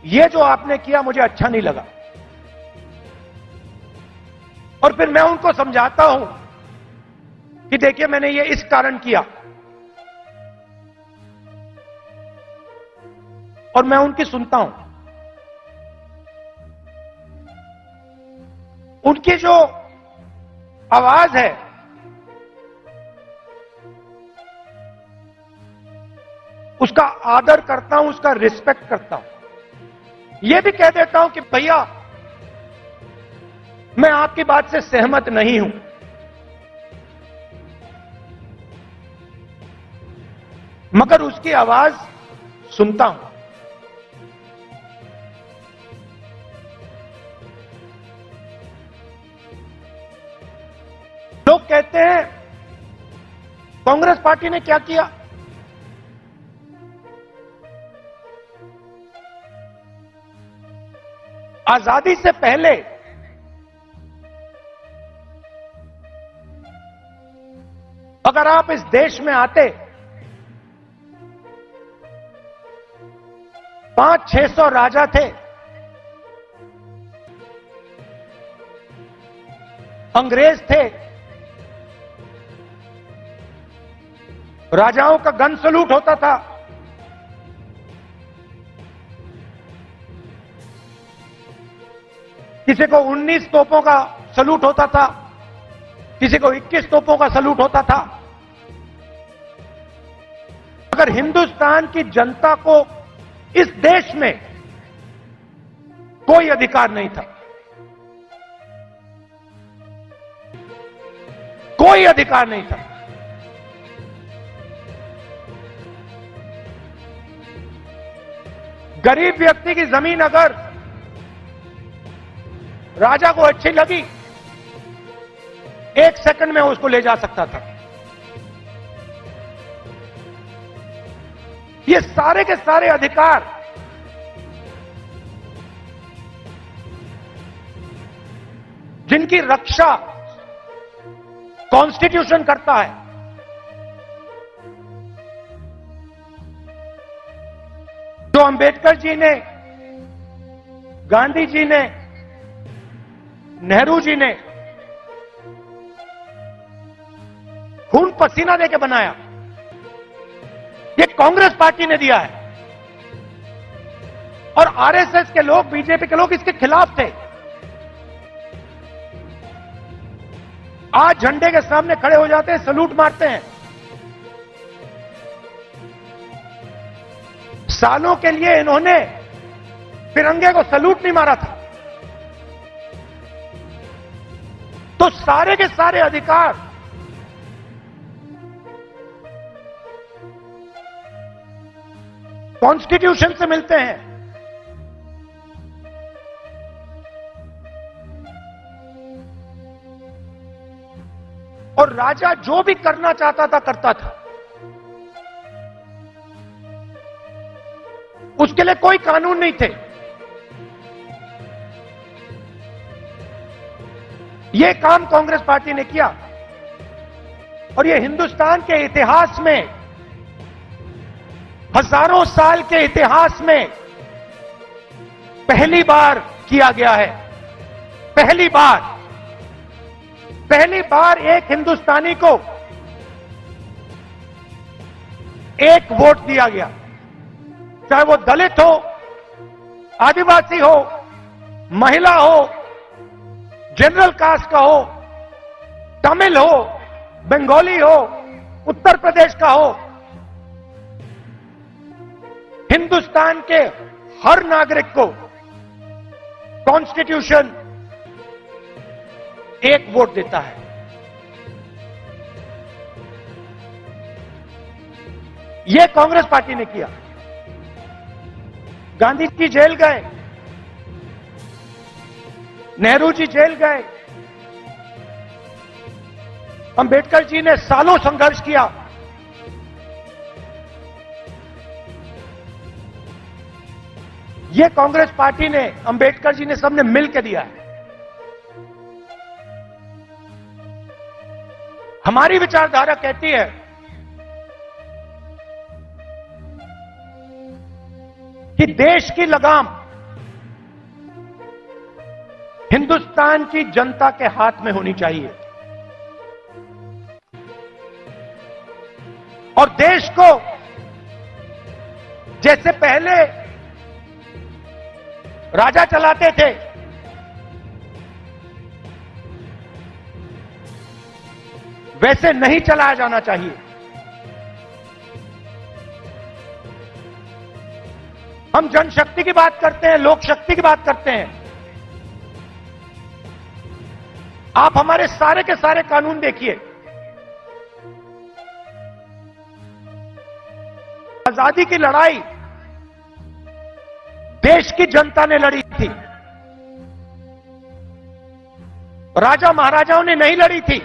E: ये जो आपने किया मुझे अच्छा नहीं लगा, और फिर मैं उनको समझाता हूं कि देखिए मैंने ये इस कारण किया, और मैं उनकी सुनता हूं। उनकी जो आवाज है उसका आदर करता हूं, उसका रिस्पेक्ट करता हूं। यह भी कह देता हूं कि भैया मैं आपकी बात से सहमत नहीं हूं,
I: मगर उसकी आवाज सुनता हूं। लोग कहते हैं कांग्रेस पार्टी ने क्या किया? आजादी से पहले अगर आप इस देश में आते 500-600 राजा थे, अंग्रेज थे, राजाओं का गन सलूट होता था, किसी को 19 तोपों का सलूट होता था, किसी को 21 तोपों का सलूट होता था। अगर हिंदुस्तान की जनता को इस देश में कोई अधिकार नहीं था, कोई अधिकार नहीं था, गरीब व्यक्ति की जमीन अगर राजा को अच्छी लगी, 1 सेकंड में उसको ले जा सकता था। ये सारे के सारे अधिकार जिनकी रक्षा कॉन्स्टिट्यूशन करता है, जो अंबेडकर जी ने, गांधी जी ने, नेहरू जी ने खून पसीना देके बनाया, ये कांग्रेस पार्टी ने दिया है। और आरएसएस के लोग, बीजेपी के लोग इसके खिलाफ थे। आज झंडे के सामने खड़े हो जाते हैं, सलूट मारते हैं। सालों के लिए इन्होंने तिरंगे को सलूट नहीं मारा था। तो सारे के सारे अधिकार कॉन्स्टिट्यूशन से मिलते हैं। और राजा जो भी करना चाहता था करता था, उसके लिए कोई कानून नहीं थे। यह काम कांग्रेस पार्टी ने किया और यह हिंदुस्तान के इतिहास में, हजारों साल के इतिहास में पहली बार किया गया है। पहली बार एक हिंदुस्तानी को एक वोट दिया गया, चाहे वो दलित हो, आदिवासी हो, महिला हो, जनरल कास्ट का हो, तमिल हो, बंगाली हो, उत्तर प्रदेश का हो। हिंदुस्तान के हर नागरिक को कॉन्स्टिट्यूशन एक वोट देता है। यह कांग्रेस पार्टी ने किया। गांधी जी जेल गए, नेहरू जी जेल गए, अंबेडकर जी ने सालों संघर्ष किया। यह कांग्रेस पार्टी ने, अंबेडकर जी ने, सबने मिलकर दिया है। हमारी विचारधारा कहती है कि देश की लगाम हिंदुस्तान की जनता के हाथ में होनी चाहिए और देश को जैसे पहले राजा चलाते थे, वैसे नहीं चलाया जाना चाहिए। हम जनशक्ति की बात करते हैं, लोक शक्ति की बात करते हैं। आप हमारे सारे के सारे कानून देखिए, आजादी की लड़ाई देश की जनता ने लड़ी थी, राजा महाराजाओं ने नहीं लड़ी थी।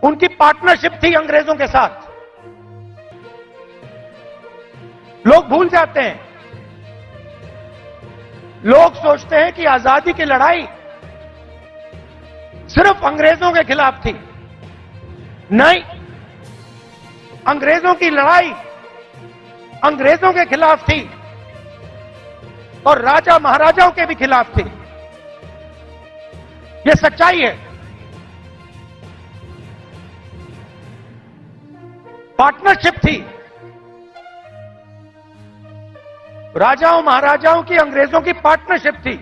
I: उनकी पार्टनरशिप थी अंग्रेजों के साथ। लोग भूल जाते हैं, लोग सोचते हैं कि आजादी की लड़ाई सिर्फ अंग्रेजों के खिलाफ थी। नहीं, अंग्रेजों की लड़ाई अंग्रेजों के खिलाफ थी और राजा महाराजाओं के भी खिलाफ थी। यह सच्चाई है। पार्टनरशिप थी, राजाओं महाराजाओं की अंग्रेजों की पार्टनरशिप थी,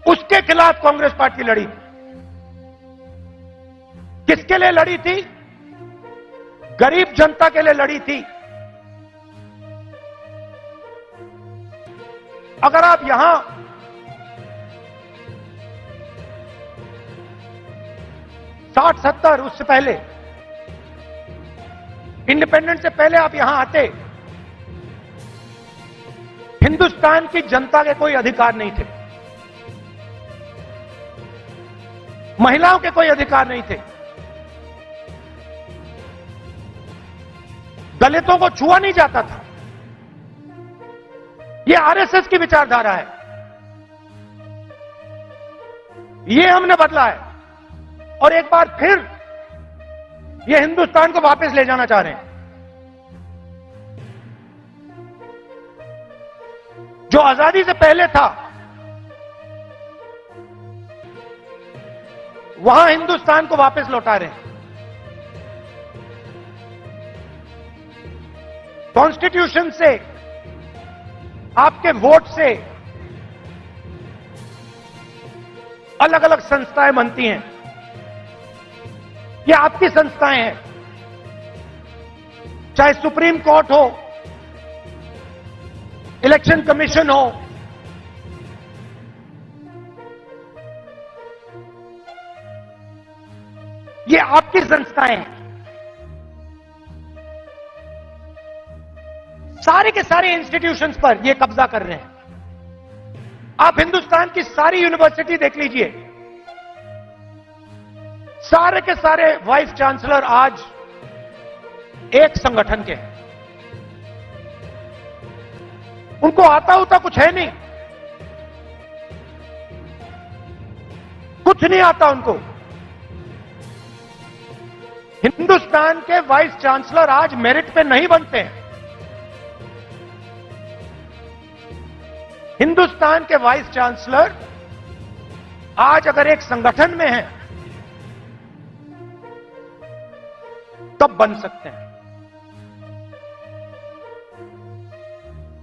I: उसके खिलाफ कांग्रेस पार्टी लड़ी। किसके लिए लड़ी थी? गरीब जनता के लिए लड़ी थी। अगर आप यहां 60-70 उससे पहले, इंडिपेंडेंस से पहले आप यहां आते, हिंदुस्तान की जनता के कोई अधिकार नहीं थे, महिलाओं के कोई अधिकार नहीं थे, दलितों को छुआ नहीं जाता था। यह आरएसएस की विचारधारा है, यह हमने बदला है और एक बार फिर यह हिंदुस्तान को वापस ले जाना चाह रहे हैं। जो आजादी से पहले था वहां हिंदुस्तान को वापस लौटा रहे हैं। कॉन्स्टिट्यूशन से, आपके वोट से अलग अलग संस्थाएं बनती हैं। ये आपकी संस्थाएं हैं, चाहे सुप्रीम कोर्ट हो, इलेक्शन कमीशन हो, ये आपकी संस्थाएं हैं। सारे के सारे इंस्टीट्यूशंस पर ये कब्जा कर रहे हैं। आप हिंदुस्तान की सारी यूनिवर्सिटी देख लीजिए, सारे के सारे वाइस चांसलर आज एक संगठन के हैं। उनको आता होता कुछ है नहीं, कुछ नहीं आता उनको। हिंदुस्तान के वाइस चांसलर आज मेरिट पे नहीं बनते हैं। हिंदुस्तान के वाइस चांसलर आज अगर एक संगठन में हैं तब बन सकते हैं।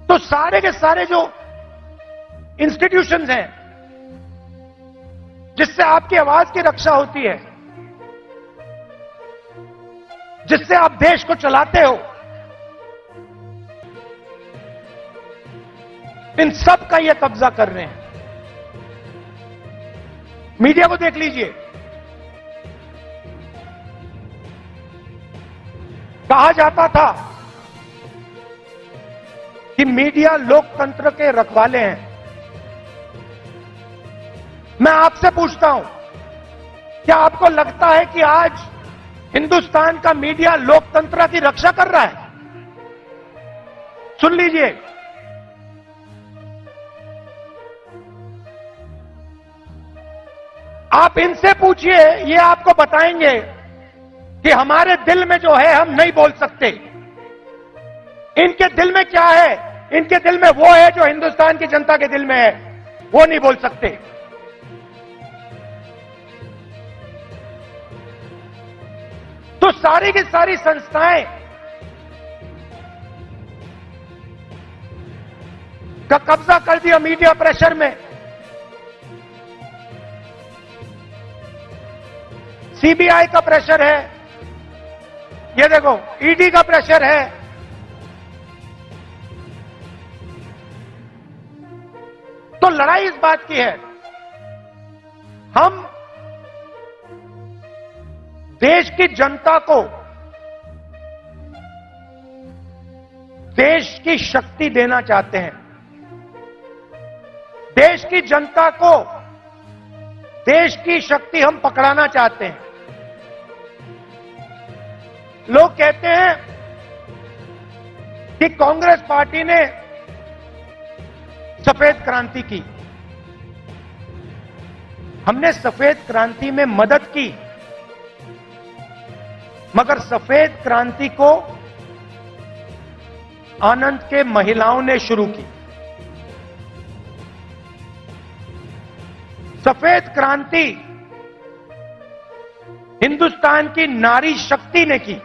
I: तो सारे के सारे जो इंस्टीट्यूशंस हैं जिससे आपकी आवाज की रक्षा होती है, जिससे आप देश को चलाते हो, इन सब का ये कब्जा कर रहे हैं। मीडिया को देख लीजिए, कहा जाता था कि मीडिया लोकतंत्र के रखवाले हैं। मैं आपसे पूछता हूं, क्या आपको लगता है कि आज हिंदुस्तान का मीडिया लोकतंत्र की रक्षा कर रहा है? सुन लीजिए, आप इनसे पूछिए, ये आपको बताएंगे कि हमारे दिल में जो है हम नहीं बोल सकते। इनके दिल में क्या है? इनके दिल में वो है जो हिंदुस्तान की जनता के दिल में है, वो नहीं बोल सकते। तो सारी की सारी संस्थाएं का कब्जा कर दिया मीडिया प्रेशर में। सीबीआई का प्रेशर है, ये देखो ईडी का प्रेशर है, तो लड़ाई इस बात की है, हम देश की जनता को देश की शक्ति देना चाहते हैं। देश की जनता को देश की शक्ति हम पकड़ाना चाहते हैं। लोग कहते हैं कि कांग्रेस पार्टी ने सफेद क्रांति की। हमने सफेद क्रांति में मदद की, मगर सफेद क्रांति को आनंद के महिलाओं ने शुरू की। सफेद क्रांति हिंदुस्तान की नारी शक्ति ने की।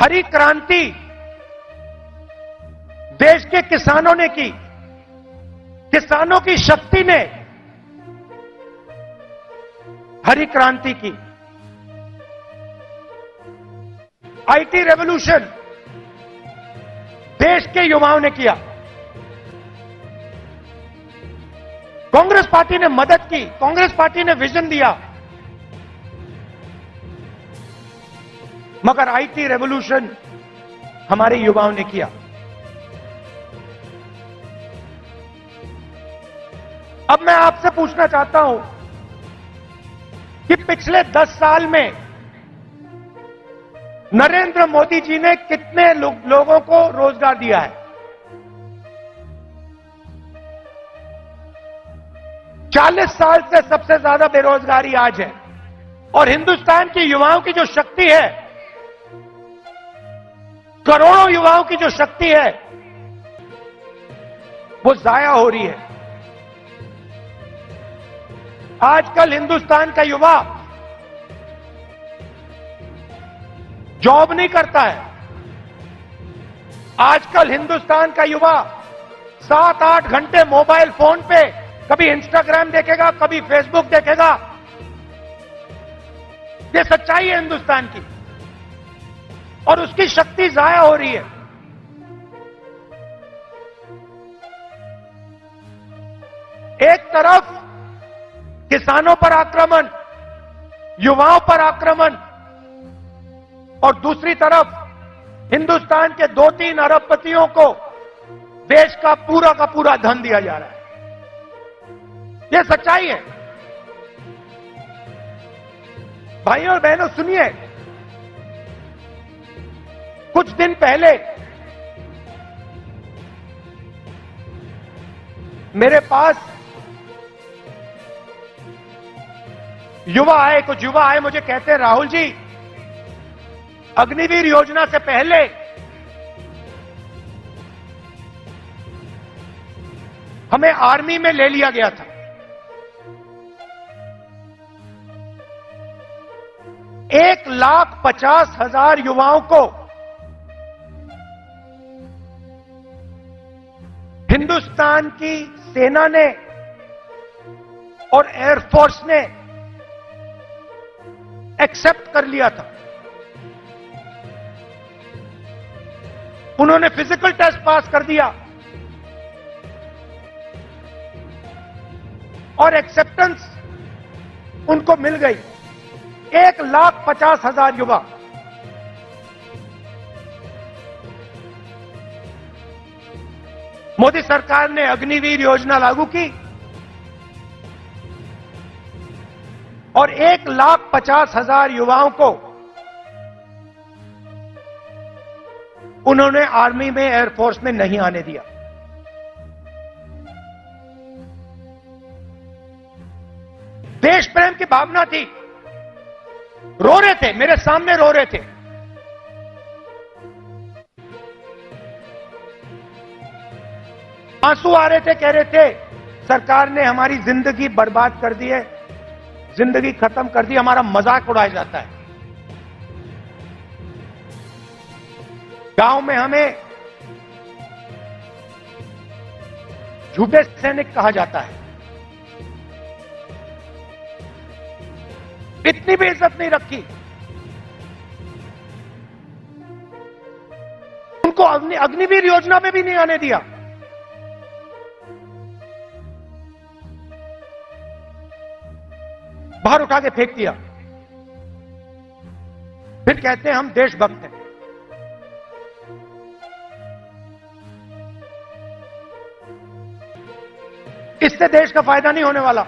I: हरी क्रांति देश के किसानों ने की। किसानों की शक्ति ने हरी क्रांति की। आईटी रेवोल्यूशन देश के युवाओं ने किया। कांग्रेस पार्टी ने मदद की, कांग्रेस पार्टी ने विजन दिया, मगर आईटी रेवोल्यूशन हमारे युवाओं ने किया। अब मैं आपसे पूछना चाहता हूं कि पिछले 10 साल में नरेंद्र मोदी जी ने कितने लोगों को रोजगार दिया है? 40 साल से सबसे ज्यादा बेरोजगारी आज है, और हिंदुस्तान के युवाओं की जो शक्ति है, करोड़ों युवाओं की जो शक्ति है, वो जाया हो रही है। आजकल हिंदुस्तान का युवा जॉब नहीं करता है। आजकल हिंदुस्तान का युवा 7-8 घंटे मोबाइल फोन पे कभी इंस्टाग्राम देखेगा, कभी फेसबुक देखेगा। ये सच्चाई है हिंदुस्तान की, और उसकी शक्ति जाया हो रही है। एक तरफ किसानों पर आक्रमण, युवाओं पर आक्रमण, और दूसरी तरफ हिंदुस्तान के 2-3 अरबपतियों को देश का पूरा धन दिया जा रहा है। यह सच्चाई है। भाइयों और बहनों, सुनिए, कुछ दिन पहले मेरे पास कुछ युवा आए, मुझे कहते हैं, राहुल जी, अग्निवीर योजना से पहले हमें आर्मी में ले लिया गया था। एक 1,50,000 युवाओं को हिंदुस्तान की सेना ने और एयरफोर्स ने एक्सेप्ट कर लिया था। उन्होंने फिजिकल टेस्ट पास कर दिया और एक्सेप्टेंस उनको मिल गई। 1,50,000 युवा। मोदी सरकार ने अग्निवीर योजना लागू की और 1,50,000 युवाओं को उन्होंने आर्मी में, एयरफोर्स में नहीं आने दिया। देश प्रेम की भावना थी। रो रहे थे, मेरे सामने रो रहे थे। आंसू आ रहे थे, कह रहे थे सरकार ने हमारी जिंदगी बर्बाद कर दी है, जिंदगी खत्म कर दी, हमारा मजाक उड़ाया जाता है। गांव में हमें झूठे सैनिक कहा जाता है। इतनी भी इज्जत नहीं रखी। उनको अग्निवीर योजना में भी नहीं आने दिया। बाहर उठा के फेंक दिया। फिर कहते हैं हम देशभक्त हैं। इससे देश का फायदा नहीं होने वाला।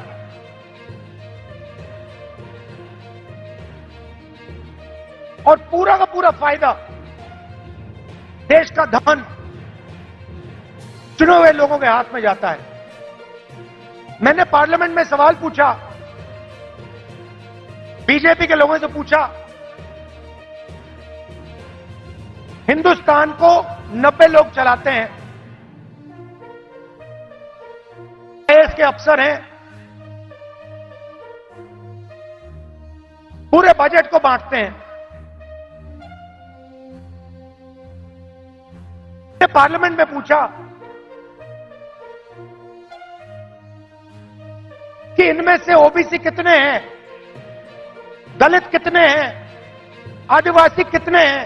I: और पूरा का पूरा फायदा, देश का धन चुने हुए लोगों के हाथ में जाता है। मैंने पार्लियामेंट में सवाल पूछा, बीजेपी के लोगों से पूछा, हिंदुस्तान को 90 लोग चलाते हैं, आईएएस के अफसर हैं, पूरे बजट को बांटते हैं। पार्लियामेंट में पूछा कि इनमें से ओबीसी कितने हैं, दलित कितने हैं, आदिवासी कितने हैं।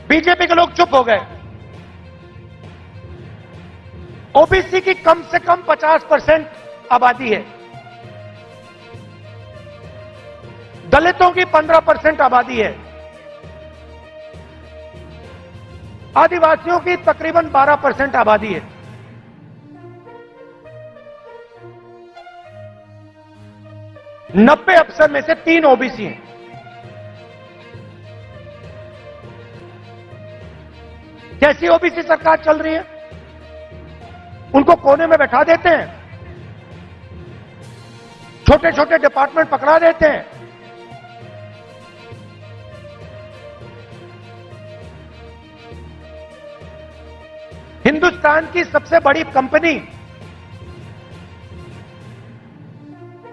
I: बीजेपी के लोग चुप हो गए। ओबीसी की कम से कम 50% आबादी है, दलितों की 15% आबादी है, आदिवासियों की तकरीबन 12% आबादी है। नब्बे अफसर में से 3 ओबीसी हैं। कैसी ओबीसी सरकार चल रही है? उनको कोने में बैठा देते हैं, छोटे छोटे डिपार्टमेंट पकड़ा देते हैं, हिंदुस्तान की सबसे बड़ी कंपनी,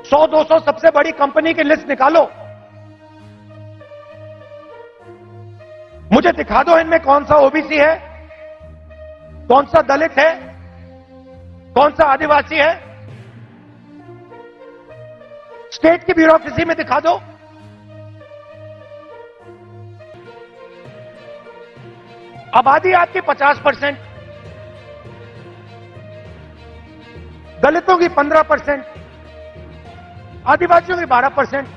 I: 100-200 सबसे बड़ी कंपनी की लिस्ट निकालो, मुझे दिखा दो इनमें कौन सा ओबीसी है, कौन सा दलित है, कौन सा आदिवासी है। स्टेट की ब्यूरोक्रेसी में दिखा दो। आबादी आपकी 50%, दलितों की 15%, आदिवासियों की 12%।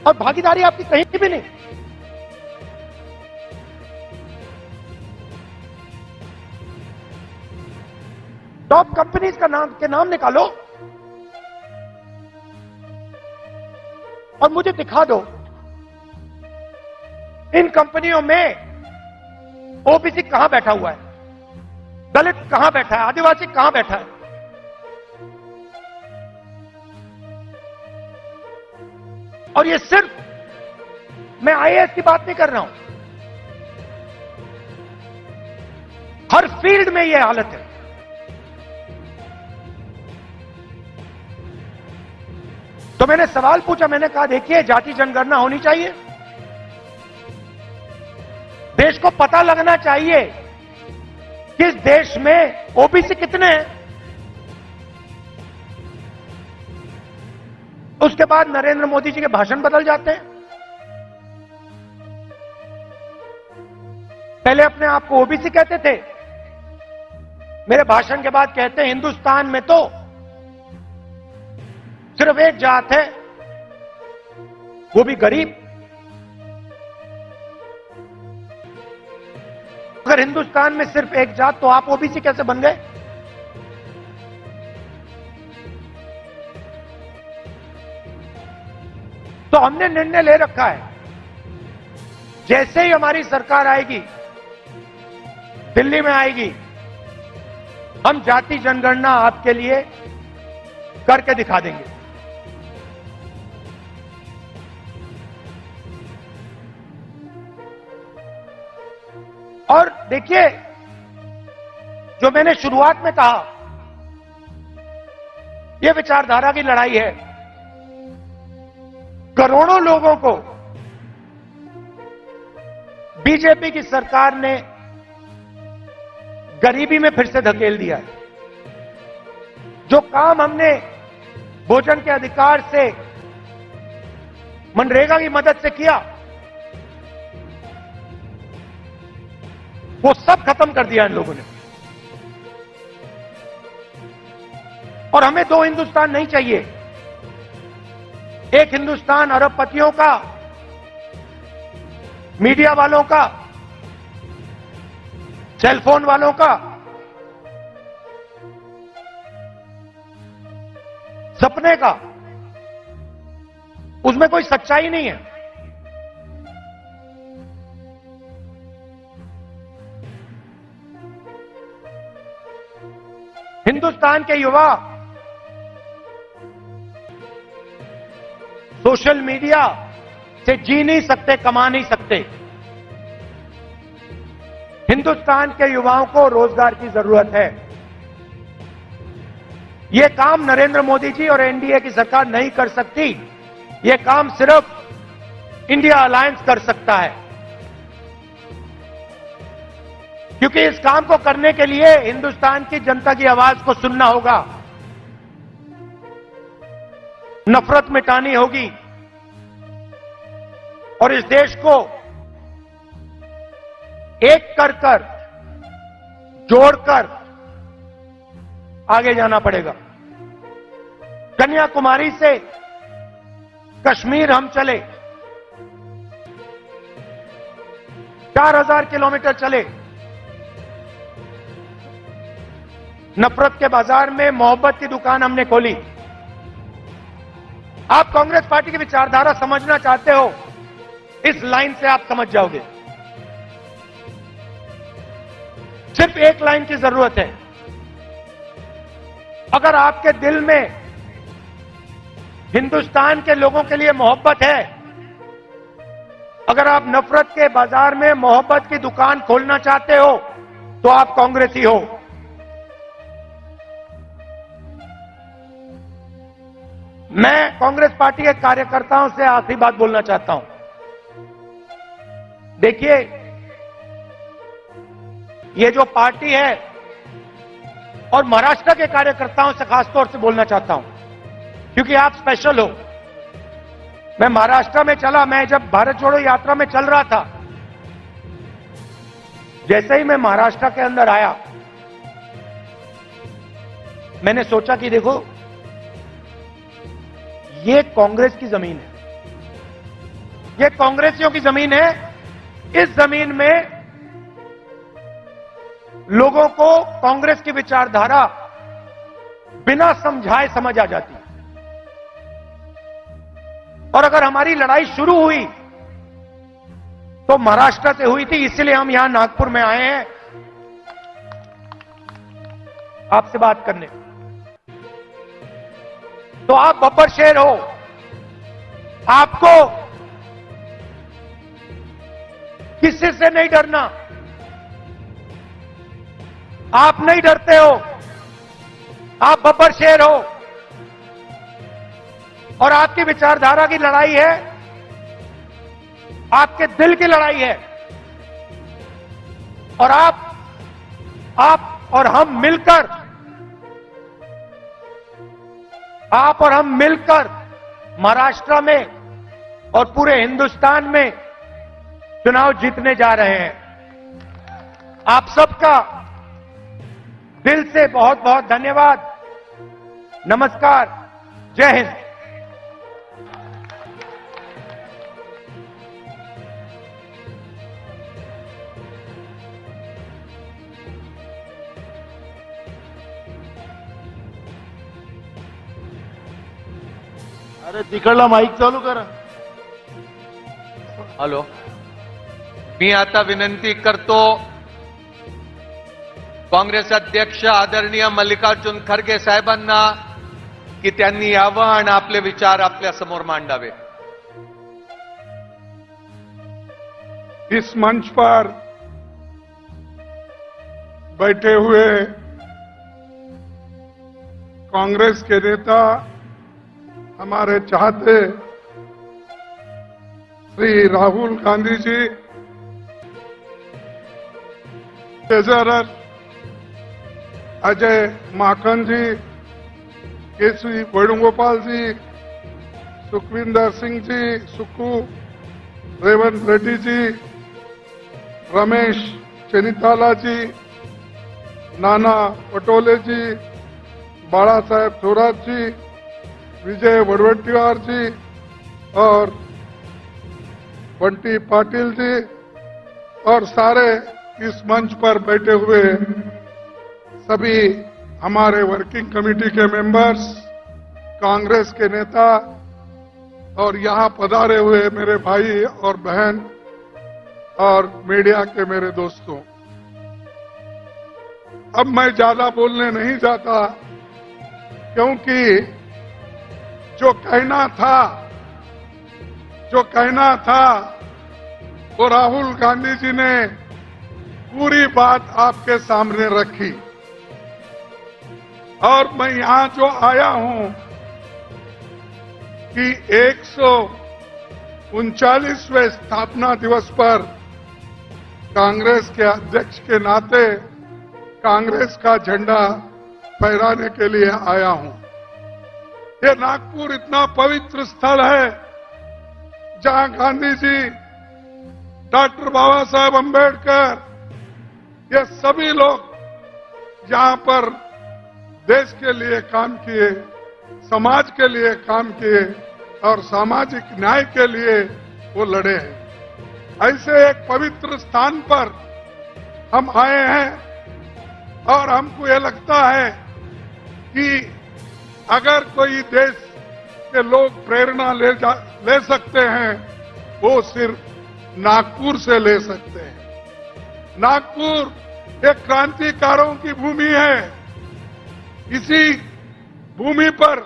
I: और भागीदारी आपकी कहीं भी नहीं। टॉप कंपनीज के नाम निकालो और मुझे दिखा दो इन कंपनियों में ओबीसी कहां बैठा हुआ है, दलित कहां बैठा है, आदिवासी कहां बैठा है। और ये सिर्फ मैं आईएएस की बात नहीं कर रहा हूं, हर फील्ड में ये हालत है। तो मैंने सवाल पूछा, मैंने कहा देखिए जाति जनगणना होनी चाहिए, देश को पता लगना चाहिए कि इस देश में ओबीसी कितने हैं। उसके बाद नरेंद्र मोदी जी के भाषण बदल जाते हैं। पहले अपने आप को ओबीसी कहते थे, मेरे भाषण के बाद कहते हैं हिंदुस्तान में तो सिर्फ एक जात है, वो भी गरीब। अगर हिंदुस्तान में सिर्फ एक जात तो आप ओबीसी कैसे बन गए? तो हमने निर्णय ले रखा है, जैसे ही हमारी सरकार आएगी, दिल्ली में आएगी, हम जाति जनगणना आपके लिए करके दिखा देंगे। और देखिए, जो मैंने शुरुआत में कहा, यह विचारधारा की लड़ाई है। करोड़ों लोगों को बीजेपी की सरकार ने गरीबी में फिर से धकेल दिया है। जो काम हमने भोजन के अधिकार से, मनरेगा की मदद से किया, वो सब खत्म कर दिया इन लोगों ने। और हमें दो हिंदुस्तान नहीं चाहिए। एक हिंदुस्तान अरबपतियों का, मीडिया वालों का, सेलफोन वालों का सपने का, उसमें कोई सच्चाई नहीं है। हिंदुस्तान के युवा सोशल मीडिया से जी नहीं सकते, कमा नहीं सकते। हिंदुस्तान के युवाओं को रोजगार की जरूरत है। यह काम नरेंद्र मोदी जी और एनडीए की सरकार नहीं कर सकती। यह काम सिर्फ इंडिया अलायंस कर सकता है, क्योंकि इस काम को करने के लिए हिंदुस्तान की जनता की आवाज को सुनना होगा, नफरत मिटानी होगी और इस देश को एक कर जोड़कर आगे जाना पड़ेगा। कन्याकुमारी से कश्मीर हम चले, 4000 किलोमीटर चले, नफरत के बाजार में मोहब्बत की दुकान हमने खोली। आप कांग्रेस पार्टी की विचारधारा समझना चाहते हो, इस लाइन से आप समझ जाओगे। सिर्फ एक लाइन की जरूरत है। अगर आपके दिल में हिंदुस्तान के लोगों के लिए मोहब्बत है, अगर आप नफरत के बाजार में मोहब्बत की दुकान खोलना चाहते हो, तो आप कांग्रेसी हो। मैं कांग्रेस पार्टी के कार्यकर्ताओं से आखिरी बात बोलना चाहता हूं। देखिए, ये जो पार्टी है, और महाराष्ट्र के कार्यकर्ताओं से खासतौर से बोलना चाहता हूं, क्योंकि आप स्पेशल हो। मैं महाराष्ट्र में चला, मैं जब भारत जोड़ो यात्रा में चल रहा था, जैसे ही मैं महाराष्ट्र के अंदर आया, मैंने सोचा कि देखो, ये कांग्रेस की जमीन है, ये कांग्रेसियों की जमीन है। इस जमीन में लोगों को कांग्रेस की विचारधारा बिना समझाए समझ आ जाती है। और अगर हमारी लड़ाई शुरू हुई तो महाराष्ट्र से हुई थी, इसलिए हम यहां नागपुर में आए हैं आपसे बात करने। तो आप बब्बर शेर हो, आपको किसी से नहीं डरना। आप नहीं डरते हो, आप बब्बर शेर हो, और आपकी विचारधारा की लड़ाई है, आपके दिल की लड़ाई है। और आप और हम मिलकर, आप और हम मिलकर महाराष्ट्र में और पूरे हिंदुस्तान में चुनाव जीतने जा रहे हैं। आप सबका दिल से बहुत बहुत धन्यवाद। नमस्कार, जय हिंद।
H: अरे तिकडला माईक चालू करा.
B: हॅलो, मी आता विनंती करतो काँग्रेस अध्यक्ष आदरणीय मल्लिकार्जुन खरगे साहेबांना की त्यांनी यावं आणि आपले विचार आपल्या समोर मांडावे.
D: इस मंच पर बैठे हुए कांग्रेस के नेता, हमारे चाहते श्री राहुल गांधी जी, ट्रेजरर अजय माकन जी, केसी वेणुगोपाल जी, सुखविंदर सिंह जी, सुक्कू, रेवंत रेड्डी जी, रमेश चेनिताला जी, नाना पटोले जी, बाळासाहेब थोरात जी, विजय वडवट्टीवार जी, और बंटी पाटिल जी और सारे इस मंच पर बैठे हुए सभी हमारे वर्किंग कमेटी के मेंबर्स, कांग्रेस के नेता और यहां पधारे हुए मेरे भाई और बहन और मीडिया के मेरे दोस्तों, अब मैं ज्यादा बोलने नहीं जाता क्योंकि जो कहना था वो राहुल गांधी जी ने पूरी बात आपके सामने रखी और मैं यहां जो आया हूं कि 139वें स्थापना दिवस पर कांग्रेस के अध्यक्ष के नाते कांग्रेस का झंडा फहराने के लिए आया हूं। ये नागपुर इतना पवित्र स्थल है जहां गांधी जी, डॉक्टर बाबा साहेब अम्बेडकर, ये सभी लोग यहां पर देश के लिए काम किए, समाज के लिए काम किए और सामाजिक न्याय के लिए वो लड़े हैं। ऐसे एक पवित्र स्थान पर हम आए हैं और हमको ये लगता है कि अगर कोई देश के लोग प्रेरणा ले सकते हैं वो सिर्फ नागपुर से ले सकते हैं। नागपुर एक क्रांतिकारों की भूमि है। इसी भूमि पर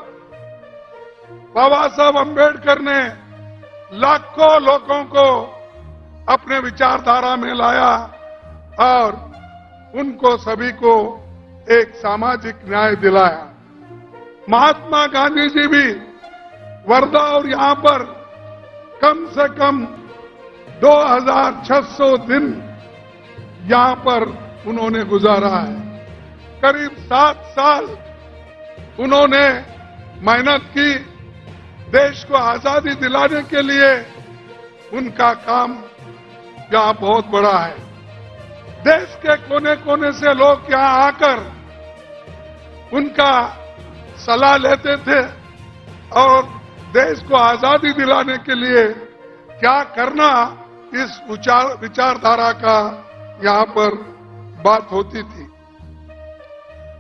D: बाबा साहब अम्बेडकर ने लाखों लोगों को अपने विचारधारा में लाया और उनको सभी को एक सामाजिक न्याय दिलाया। महात्मा गांधी जी भी वर्धा और यहां पर कम से कम 2600 दिन यहां पर उन्होंने गुजारा है। करीब 7 साल उन्होंने मेहनत की। देश को आजादी दिलाने के लिए उनका काम यहां बहुत बड़ा है। देश के कोने कोने से लोग यहां आकर उनका सलाह लेते थे और देश को आजादी दिलाने के लिए क्या करना, इस विचारधारा का यहां पर बात होती थी।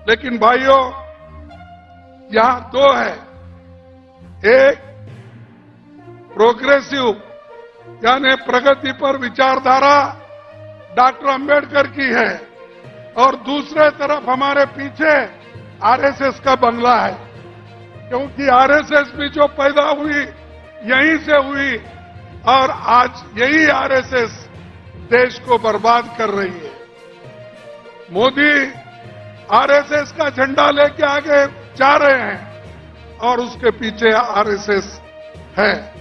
D: लेकिन भाइयों, यहां दो है, एक प्रोग्रेसिव यानी प्रगति पर विचारधारा डॉक्टर अंबेडकर की है और दूसरे तरफ हमारे पीछे आरएसएस का बंगला है, क्योंकि आरएसएस भी जो पैदा हुई यहीं से हुई और आज यही आरएसएस देश को बर्बाद कर रही है। मोदी आरएसएस का झंडा लेके आगे जा रहे हैं और उसके पीछे आरएसएस है।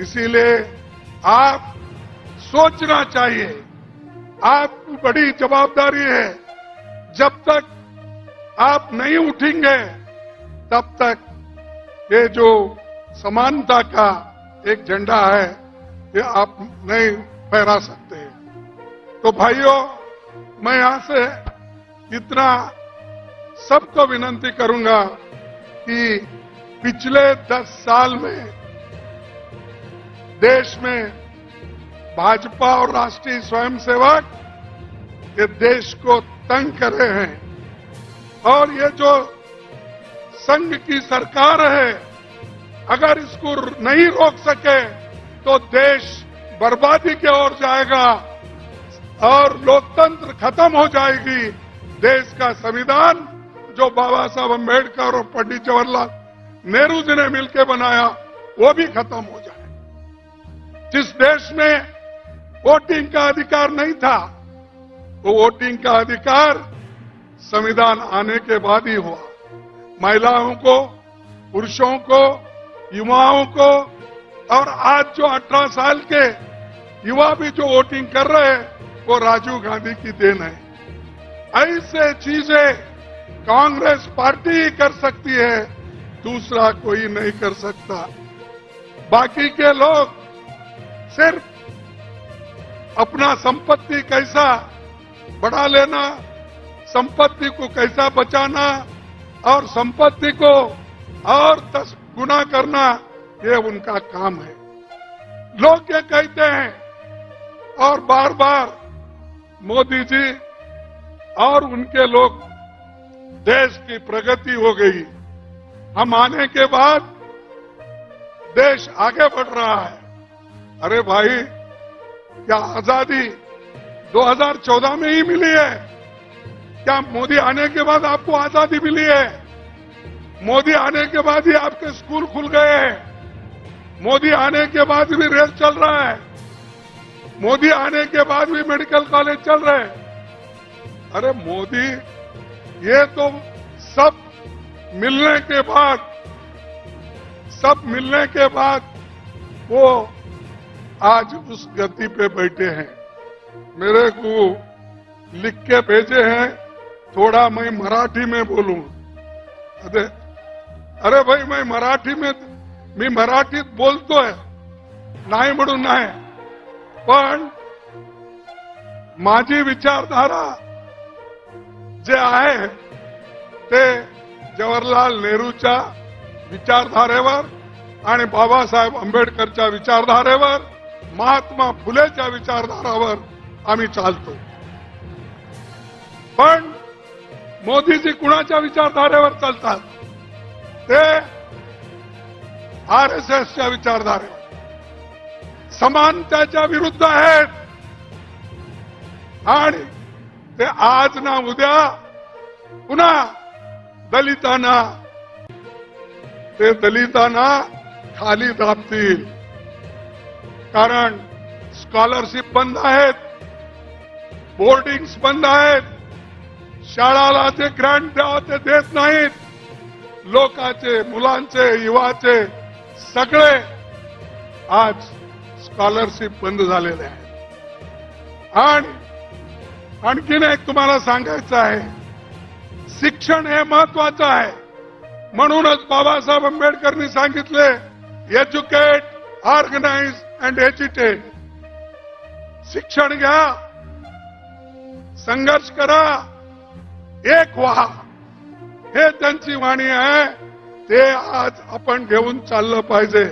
D: इसीलिए आप सोचना चाहिए, आपकी बड़ी जवाबदारी है। जब तक आप नहीं उठेंगे तब तक ये जो समानता का एक झंडा है ये आप नहीं फहरा सकते। तो भाइयों, मैं यहां से इतना सबको विनती करूंगा कि पिछले 10 साल में देश में भाजपा और राष्ट्रीय स्वयंसेवक ये देश को तंग कर रहे हैं और ये जो संघ की सरकार है, अगर इसको नहीं रोक सके तो देश बर्बादी की ओर जाएगा और लोकतंत्र खत्म हो जाएगी। देश का संविधान जो बाबा साहब अम्बेडकर और पंडित जवाहरलाल नेहरू जी ने मिलकर बनाया वो भी खत्म हो जाए। जिस देश में वोटिंग का अधिकार नहीं था, वो वोटिंग का अधिकार संविधान आने के बाद ही हुआ। महिलाओं को, पुरुषों को, युवाओं को और आज जो 18 साल के युवा भी जो वोटिंग कर रहे हैं वो राजीव गांधी की देन है। ऐसे चीजें कांग्रेस पार्टी ही कर सकती है, दूसरा कोई नहीं कर सकता। बाकी के लोग सिर्फ अपना संपत्ति कैसा बढ़ा लेना, संपत्ति को कैसा बचाना और संपत्ति को और 10 गुना करना, ये उनका काम है। लोग ये कहते हैं और बार बार मोदी जी और उनके लोग देश की प्रगति हो गई, हम आने के बाद देश आगे बढ़ रहा है। अरे भाई, क्या आजादी 2014 में ही मिली है? क्या मोदी आने के बाद आपको आजादी मिली है? मोदी आने के बाद ही आपके स्कूल खुल गए हैं। मोदी आने के बाद भी रेल चल रहा है। मोदी आने के बाद भी मेडिकल कॉलेज चल रहे हैं। अरे मोदी, ये तो सब मिलने के बाद वो आज उस गति पे बैठे हैं। मेरे को लिख के भेजे हैं, थोड़ा मैं मराठी में बोलूं। अरे भाई, मी मराठीत बोलतोय, नाही म्हणून नाही, पण माझी विचारधारा जे आहे ते जवाहरलाल नेहरूच्या विचारधारेवर आणि बाबासाहेब आंबेडकरच्या विचारधारेवर, महात्मा फुलेच्या विचारधारावर आम्ही चालतो। पण मोदीजी कुणाच्या विचारधारेवर चालतात? ते आरएसएसच्या विचारधारेवर, समानतेच्या विरुद्ध आहेत। आणि ते आज ना उद्या पुन्हा दलितांना खाली दाबतील। कारण स्कॉलरशिप बंद आहेत, बोर्डिंग्स बंद आहेत, शाळाला जे ग्रँट द्यावं ते देत नाहीत, लोकांचे, मुलांचे, युवाचे सगळे आज स्कॉलरशिप बंद झालेले आहेत। आणि आणखीन एक तुम्हाला सांगायचं आहे, शिक्षण हे महत्वाचं आहे। म्हणूनच बाबासाहेब आंबेडकरांनी सांगितले, एज्युकेट, ऑर्गनाइज अँड एज्युटेट। शिक्षण घ्या, संघर्ष करा, एक व्हा, हे त्यांची वाणी आहे। ते आज आपण घेऊन चाललं पाहिजे।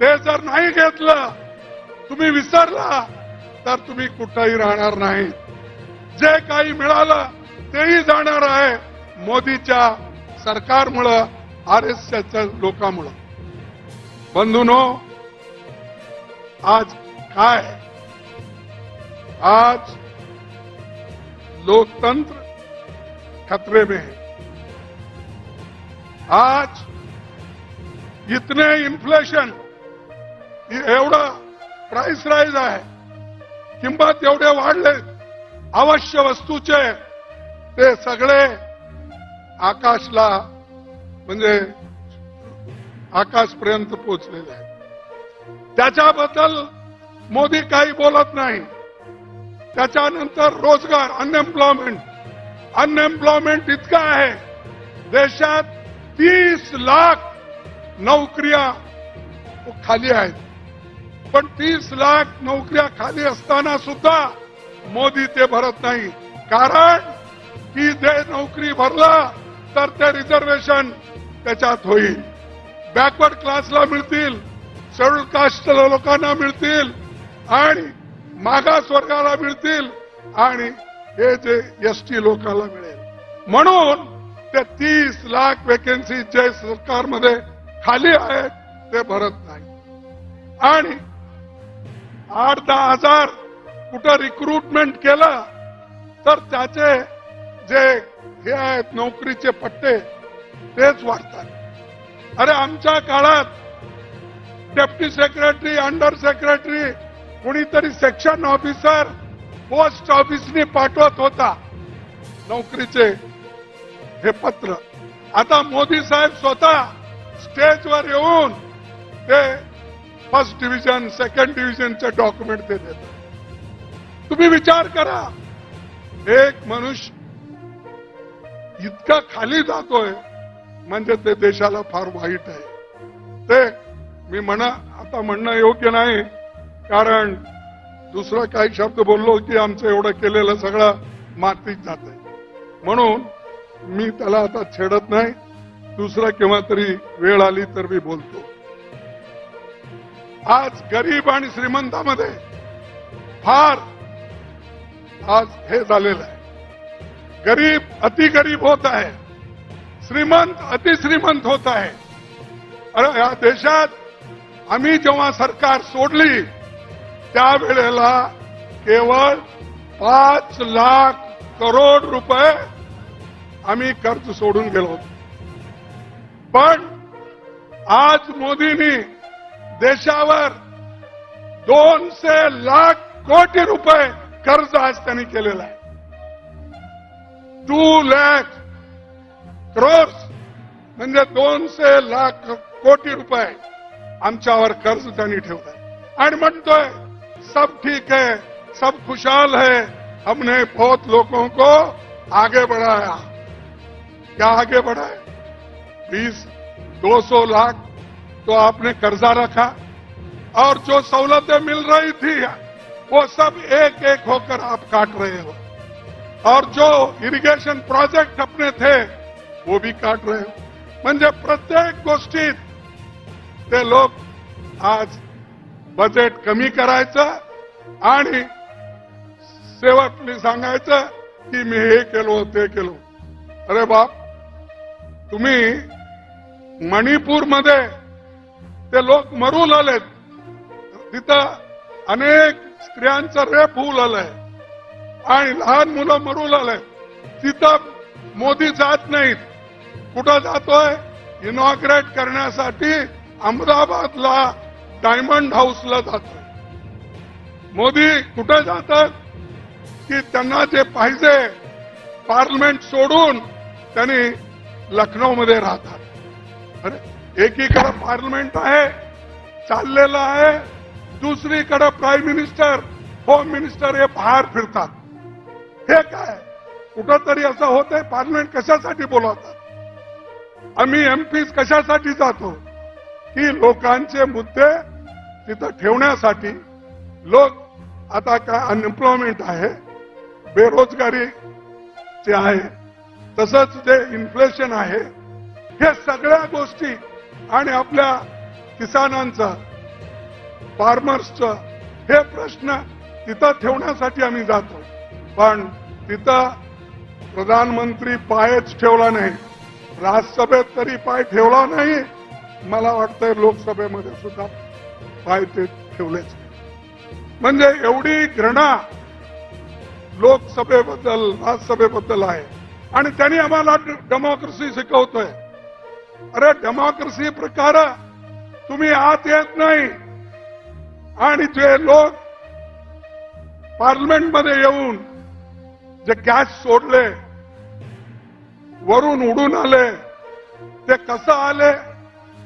D: ते जर नाही घेतलं, तुम्ही विसरला, तर तुम्ही कुठेही राहणार नाही। जे काही मिळालं तेही जाणार आहे मोदीच्या सरकारमुळं, आरएसएसच्या लोकांमुळं। बंधूंनो, आज काय? आज लोकतंत्र खतरे में है। आज इतने इन्फ्लेशन, एवढा प्राइस राईज आहे, किंमत एवढे वाढले अवश्य वस्तूचे, ते सगळे आकाशला, म्हणजे आकाशपर्यंत पोहोचलेले आहेत। त्याच्याबद्दल मोदी काही बोलत नाही। त्याच्यानंतर रोजगार, अनएम्प्लॉयमेंट इतका आहे, देशात 30 लाख नोकऱ्या खाली आहेत। पण 30 लाख नोकऱ्या खाली असताना सुद्धा मोदी ते भरत नाही। कारण की जे नोकरी भरला तर ते रिझर्वेशन त्याच्यात होईल, बॅकवर्ड क्लासला मिळतील, शेड्यूल कास्ट लोकांना मिळतील, आणि मागास वर्गाला मिळतील, आणि हे जे एसटी लोकांना मिळेल। म्हणून ते 30 लाख वेकेन्सी जे सरकारमध्ये खाली आहेत ते भरत नाही। आणि 8-10 हजार कुठं रिक्रुटमेंट केलं तर त्याचे जे हे आहेत नोकरीचे पट्टे तेच वाढतात। अरे आमच्या काळात डेप्टी सेक्रेटरी, अंडर सेक्रेटरी, कोणीतरी सेक्शन ऑफिसर पोस्ट ऑफिसने पाठवत होता नोकरीचे हे पत्र। आता मोदी साहेब स्वतः स्टेजवर येऊन ते फर्स्ट डिव्हिजन, सेकंड डिव्हिजनचे डॉक्युमेंट ते देतात। तुम्ही विचार करा, एक मनुष्य इतका खाली जातोय म्हणजे ते देशाला फार वाईट आहे। ते मी आता म्हणणं योग्य नाही, कारण दुसरं काही शब्द बोललो की आमचं एवढं केलेलं सगळं मातीत जात आहे। म्हणून मी त्याला आता छेडत नाही, दुसरा केव्हा तरी वेळ आली तर मी बोलतो। आज गरीब आणि श्रीमंतामध्ये फार आज हे झालेलं आहे. गरीब अतिगरीब होत आहे, श्रीमंत अतिश्रीमंत होत आहे. अरे या देशात आम्ही जेव्हा सरकार सोडली त्यावेळेला केवळ 5 लाख करोड रुपये आम्ही कर्ज सोडून गेलो होतो. पण आज मोदींनी देशावर 200 लाख कोटी रुपये कर्ज आज त्यांनी केलेलं आहे. 2 लाख करोड म्हणजे 200 लाख कोटी रुपये आमच्यावर कर्ज त्यांनी ठेवलंय आणि म्हणतोय सब ठीक है, सब खुशहाल है, हमने बहुत लोगों को आगे बढ़ाया. क्या आगे बढ़ाया? 200 लाख तो आपने कर्जा रखा और जो सहुलतें मिल रही थी वो सब एक एक होकर आप काट रहे हो और जो इरिगेशन प्रोजेक्ट अपने थे वो भी काट रहे हो. म्हणजे प्रत्येक गोष्टीत ते लोक आज बजेट कमी करायचं आणि शेवटली सांगायचं की मी हे केलो ते केलो. अरे बाप, तुम्ही मणिपूरमध्ये ते लोक मरू लागलेत, तिथं अनेक स्त्रियांचं रेप होऊ लागलंय आणि लहान मुलं मरू लागलेत. तिथं मोदी जात नाहीत. कुठं जातोय? इनॉग्रेट करण्यासाठी अहमदाबादला डायमंड हाऊसला जातोय. मोदी कुठं जातात की त्यांना जे पाहिजे पार्लमेंट सोडून त्यांनी लखनौमध्ये राहतात. अरे एकीकडे पार्लमेंट आहे चाललेलं आहे, दुसरीकडे प्राईम मिनिस्टर होम मिनिस्टर हे बाहेर फिरतात. हे काय कुठंतरी असं होतंय? पार्लमेंट कशासाठी बोलवतात? आम्ही एमपीज कशासाठी जातो? की लोकांचे मुद्दे तिथं ठेवण्यासाठी. लोक आता काय अनएम्प्लॉयमेंट आहे, बेरोजगारी जे आहे, तसंच जे इन्फ्लेशन आहे, हे सगळ्या गोष्टी आणि आपल्या किसानांचं फार्मर्सचं हे प्रश्न तिथं ठेवण्यासाठी आम्ही जातो. पण तिथं प्रधानमंत्री पायच ठेवला नाही, राज्यसभेत तरी पाय ठेवला नाही, मला वाटतंय लोकसभेमध्ये सुद्धा पाय ते ठेवलेच. म्हणजे एवढी घृणा लोकसभेबद्दल राज्यसभेबद्दल आहे आणि त्यांनी आम्हाला डेमोक्रेसी शिकवतोय. अरे डेमोक्रेसी प्रकार तुम्ही आत येत नाही आणि जे लोक पार्लमेंटमध्ये येऊन जे गॅस सोडले, वरून उडून आले, ते कसं आले,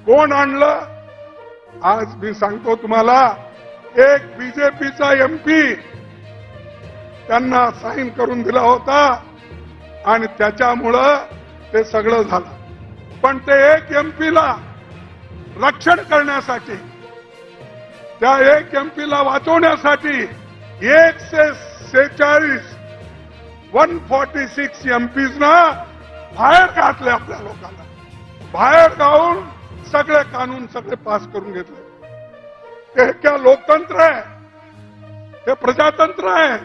D: कोण आणलं? आज मी सांगतो तुम्हाला, एक बीजेपीचा एमपी त्यांना साईन करून दिला होता आणि त्याच्यामुळं ते सगळं झालं. पण ते एक एमपीला रक्षण करण्यासाठी, त्या एक एमपीला वाचवण्यासाठी 146 एमपीजना बाहेर घातले. आपल्या लोकांना बाहेर जाऊन सगळे कानून सगळे पास करून घेतले. हे क्या लोकतंत्र आहे? हे प्रजातंत्र आहे?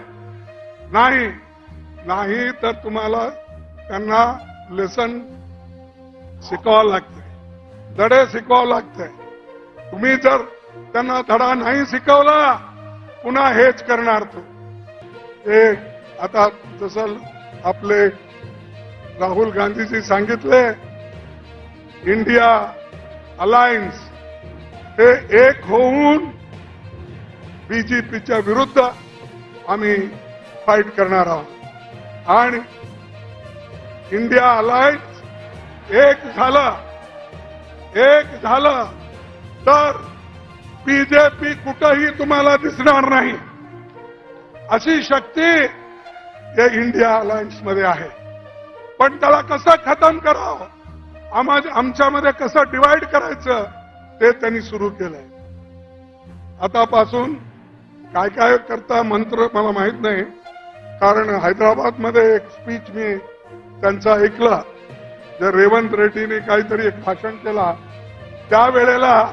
D: नाही. नाही तर तुम्हाला त्यांना लेसन शिकवावं लागतंय, धडे शिकवावं लागतंय. तुम्ही जर त्यांना धडा नाही शिकवला पुन्हा हेच करणार तो. हे आता जसं आपले राहुल गांधीजी सांगितले, इंडिया अलायन्स हे एक होऊन बीजेपीच्या विरुद्ध आम्ही फाईट करणार आहोत आणि इंडिया अलायन्स एक झालं तर बीजेपी कुठंही तुम्हाला दिसणार नाही. अशी शक्ती या इंडिया अलायन्स मध्ये आहे. पण त्याला कसं खतम करावं, आमच्यामध्ये कसं डिवाइड करायचं ते त्यांनी सुरू केलंय. आतापासून काय काय करता मंत्र मला माहित नाही, कारण हैदराबादमध्ये एक स्पीच मी त्यांचा ऐकला, जे रेवंत रेड्डीने काहीतरी एक भाषण केला. त्यावेळेला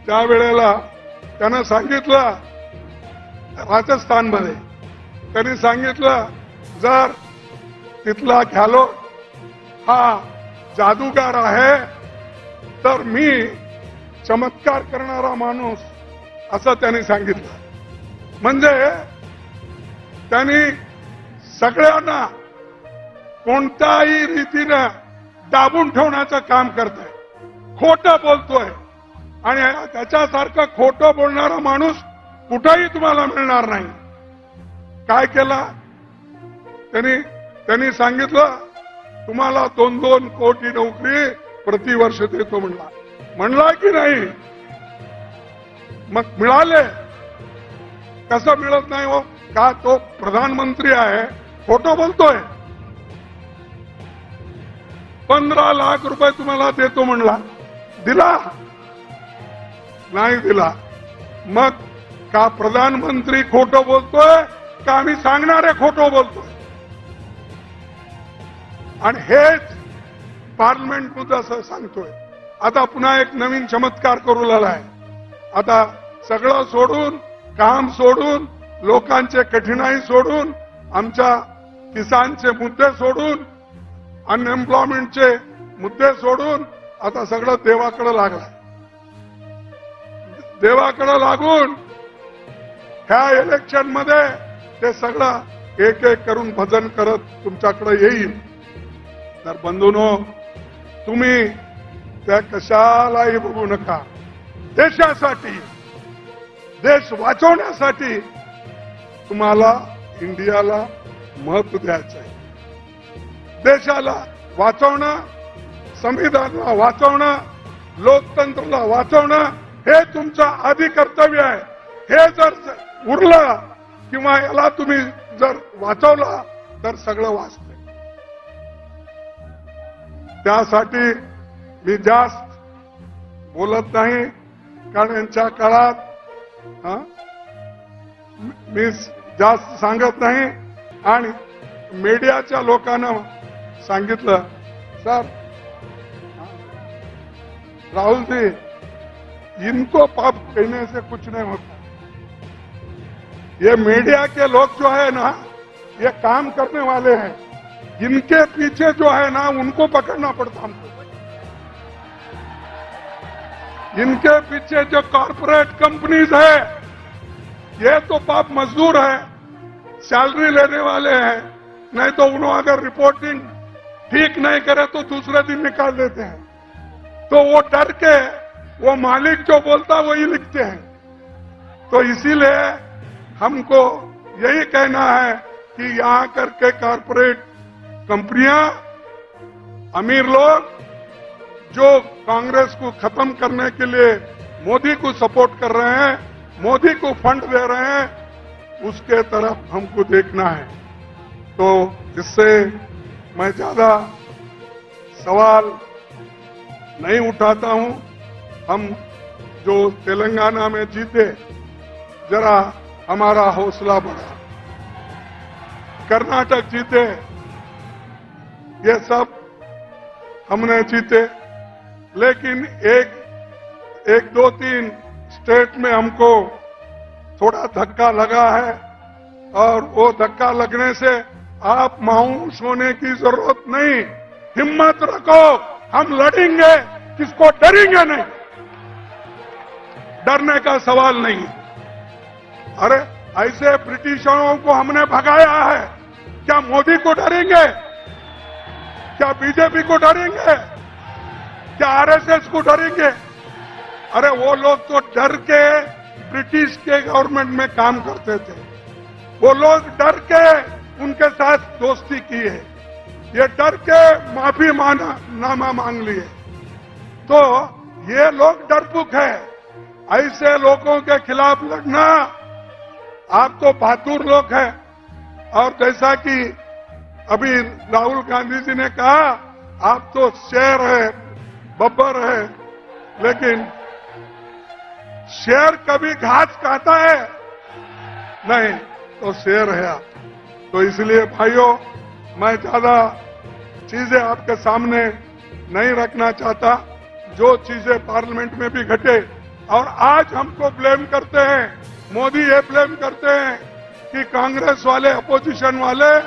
D: त्यावेळेला त्यानं सांगितलं, राजस्थानमध्ये त्यांनी सांगितलं, जर तिथला गॅलोट हा जादूगार आहे तर मी चमत्कार करणारा माणूस, असं त्यांनी सांगितलं. म्हणजे त्यांनी सगळ्यांना कोणत्याही रीतीनं दाबून ठेवण्याचं काम करतोय, खोटं बोलतोय. आणि त्याच्यासारखं खोटं बोलणारा माणूस कुठेही तुम्हाला मिळणार नाही. काय केला त्यांनी सांगितलं, तुम्हाला 2-2 कोटी नोकरी प्रतिवर्ष देतो म्हणला की नाही? मग मिळाले. कसं मिळत नाही हो? का तो प्रधानमंत्री आहे, खोटं बोलतोय. 15 लाख रुपये तुम्हाला देतो म्हणला, दिला नाही दिला. मग का प्रधानमंत्री खोटं बोलतोय का आम्ही सांगणारे खोटं बोलतोय? आणि हेच पार्लमेंटमध्ये असं सांगतोय. आता पुन्हा एक नवीन चमत्कार करू लागलाय. आता सगळं सोडून, काम सोडून, लोकांचे कठीणाई सोडून, आमच्या किसानचे मुद्दे सोडून, अनएम्प्लॉयमेंटचे मुद्दे सोडून आता सगळं देवाकडे लागलाय. देवाकडे लागून ह्या इलेक्शनमध्ये ते सगळं एक एक करून भजन करत तुमच्याकडे येईल. तर बंधूंनो, तुम्ही त्या कशालाही बघू नका. देशासाठी, देश वाचवण्यासाठी तुम्हाला इंडियाला महत्व द्यायचं आहे. देशाला वाचवणं, संविधानाला वाचवणं, लोकतंत्राला वाचवणं हे तुमचं आधी कर्तव्य आहे. हे जर उरलं किंवा याला तुम्ही जर वाचवलं तर सगळं वाचतं. त्यासाठी मी जास्त बोलत नाही, कारण यांच्या काळात मी जास्त सांगत नाही. आणि मीडियाच्या लोकांना सांगितलं, सर राहुल जी, इनको पाप कहने से कुछ नहीं होता. ये मीडिया के लोग जो है ना, ये काम करने वाले हैं. इनके पीछे जो है ना, उनको पकड़ना पड़ता हमको. इनके पीछे जो कॉरपोरेट कंपनीज है, ये तो पाप मजदूर है, सैलरी लेने वाले हैं. नहीं तो उन्होंने अगर रिपोर्टिंग ठीक नहीं करे तो दूसरे दिन निकाल देते हैं. तो वो डर के वो मालिक जो बोलता वही लिखते हैं. तो इसीलिए हमको यही कहना है कि यहां करके कॉरपोरेट कंपनियां, अमीर लोग जो कांग्रेस को खत्म करने के लिए मोदी को सपोर्ट कर रहे हैं, मोदी को फंड दे रहे हैं, उसके तरफ हमको देखना है. तो इससे मैं ज्यादा सवाल नहीं उठाता हूं. हम जो तेलंगाना में जीते, जरा हमारा हौसला बढ़ा. कर्नाटक जीते, ये सब हमने जीते. लेकिन एक 2-3 स्टेट में हमको थोड़ा धक्का लगा है. और वो धक्का लगने से आप मायूस होने की जरूरत नहीं. हिम्मत रखो, हम लड़ेंगे, किसको डरेंगे नहीं. डरने का सवाल नहीं. अरे ऐसे ब्रिटिशरों को हमने भगाया है, क्या मोदी को डरेंगे? क्या बीजेपी को डरेंगे? क्या आरएसएस को डरेंगे? अरे वो लोग तो डर के ब्रिटिश के गवर्नमेंट में काम करते थे. वो लोग डर के उनके साथ दोस्ती की है. ये डर के माफी नामा मांग लिए. तो ये लोग डरपोक है. ऐसे लोगों के खिलाफ लड़ना, आप तो बहादुर लोग हैं. और जैसा कि अभी राहुल गांधी जी ने कहा, आप तो शेर है, बब्बर है. लेकिन शेर कभी घास खाता है? नहीं, तो शेर है आप. तो इसलिए भाइयों, मैं ज्यादा चीजें आपके सामने नहीं रखना चाहता. जो चीजें पार्लियामेंट में भी घटे और आज हमको ब्लेम करते हैं, मोदी ये ब्लेम करते हैं कि कांग्रेस वाले, अपोजिशन वाले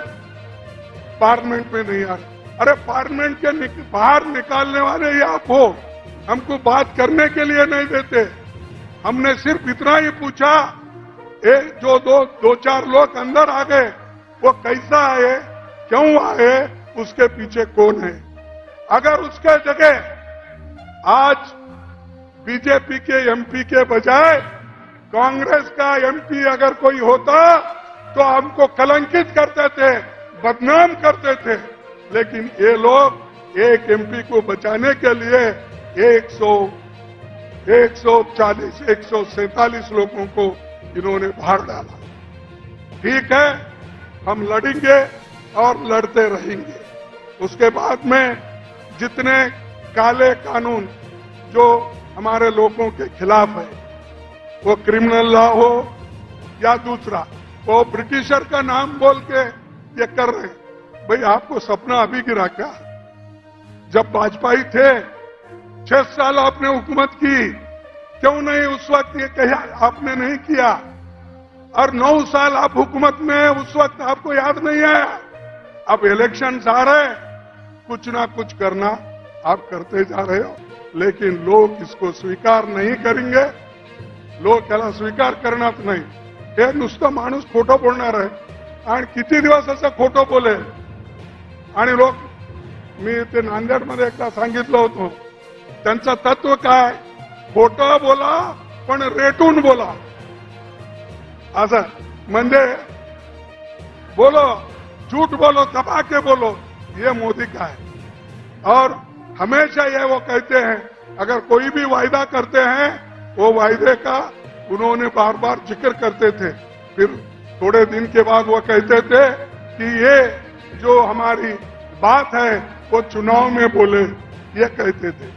D: पार्लियामेंट में नहीं आ रहे। अरे पार्लियामेंट के बाहर निकालने वाले ही आप हो, हमको बात करने के लिए नहीं देते। हमने सिर्फ इतना ही पूछा, जो दो चार लोग अंदर आ गए वो कैसा आए, क्यों आए, उसके पीछे कौन है। अगर उसके जगह आज बीजेपी के एमपी के बजाय कांग्रेस का एमपी अगर कोई होता तो हमको कलंकित करते थे, बदनाम करते थे। लेकिन ये लोग एक एमपी को बचाने के लिए 140, 147 लोगों को इन्होंने बाहर डाला। ठीक है, हम लड़ेंगे और लड़ते रहेंगे। उसके बाद में जितने काले कानून जो हमारे लोगों के खिलाफ है, वो क्रिमिनल लॉ हो या दूसरा, वो ब्रिटिशर का नाम बोल के ये कर रहे हैं। भाई आपको सपना अभी गिरा क्या? जब वाजपेयी थे 6 साल आपने हुकूमत की, क्यों नहीं उस वक्त ये कहा आपने नहीं किया? और 9 साल आप हुकूमत में, उस वक्त आपको याद नहीं आया? अब इलेक्शन आ रहे, कुछ ना कुछ करना आप करते जा रहे हो, लेकिन लोग इसको स्वीकार नहीं करेंगे। लोग त्याला स्वीकार करणार नाही। हे नुसतं माणूस खोटं बोलणार आहे आणि किती दिवस असं खोटं बोले। आणि लोक, मी ते नांदेडमध्ये एकदा सांगितलं होतं, त्यांचं तत्व काय, खोटं बोला पण रेटून बोला। असं म्हणजे बोलो, झूठ बोलो, दबा के बोलो, ये मोदी का है। और हमेशा ये वो कहते हैं, अगर कोई भी वायदा करते हैं वो वायदे का उन्होंने बार बार जिक्र करते थे, फिर थोड़े दिन के बाद वो कहते थे कि ये जो हमारी बात है वो चुनाव में बोले, ये कहते थे।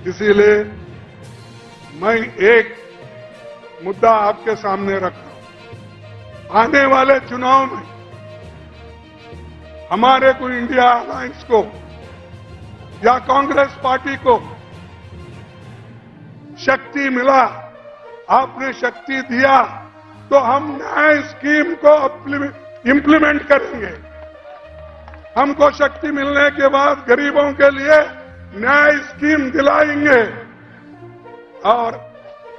D: इसीलिए मैं एक मुद्दा आपके सामने रख रहा हूं। आने वाले चुनाव में हमारे को इंडिया अलायंस को या कांग्रेस पार्टी को शक्ति मिला, आपने शक्ति दिया, तो हम नए स्कीम को इम्प्लीमेंट करेंगे। हमको शक्ति मिलने के बाद गरीबों के लिए नई स्कीम दिलाएंगे और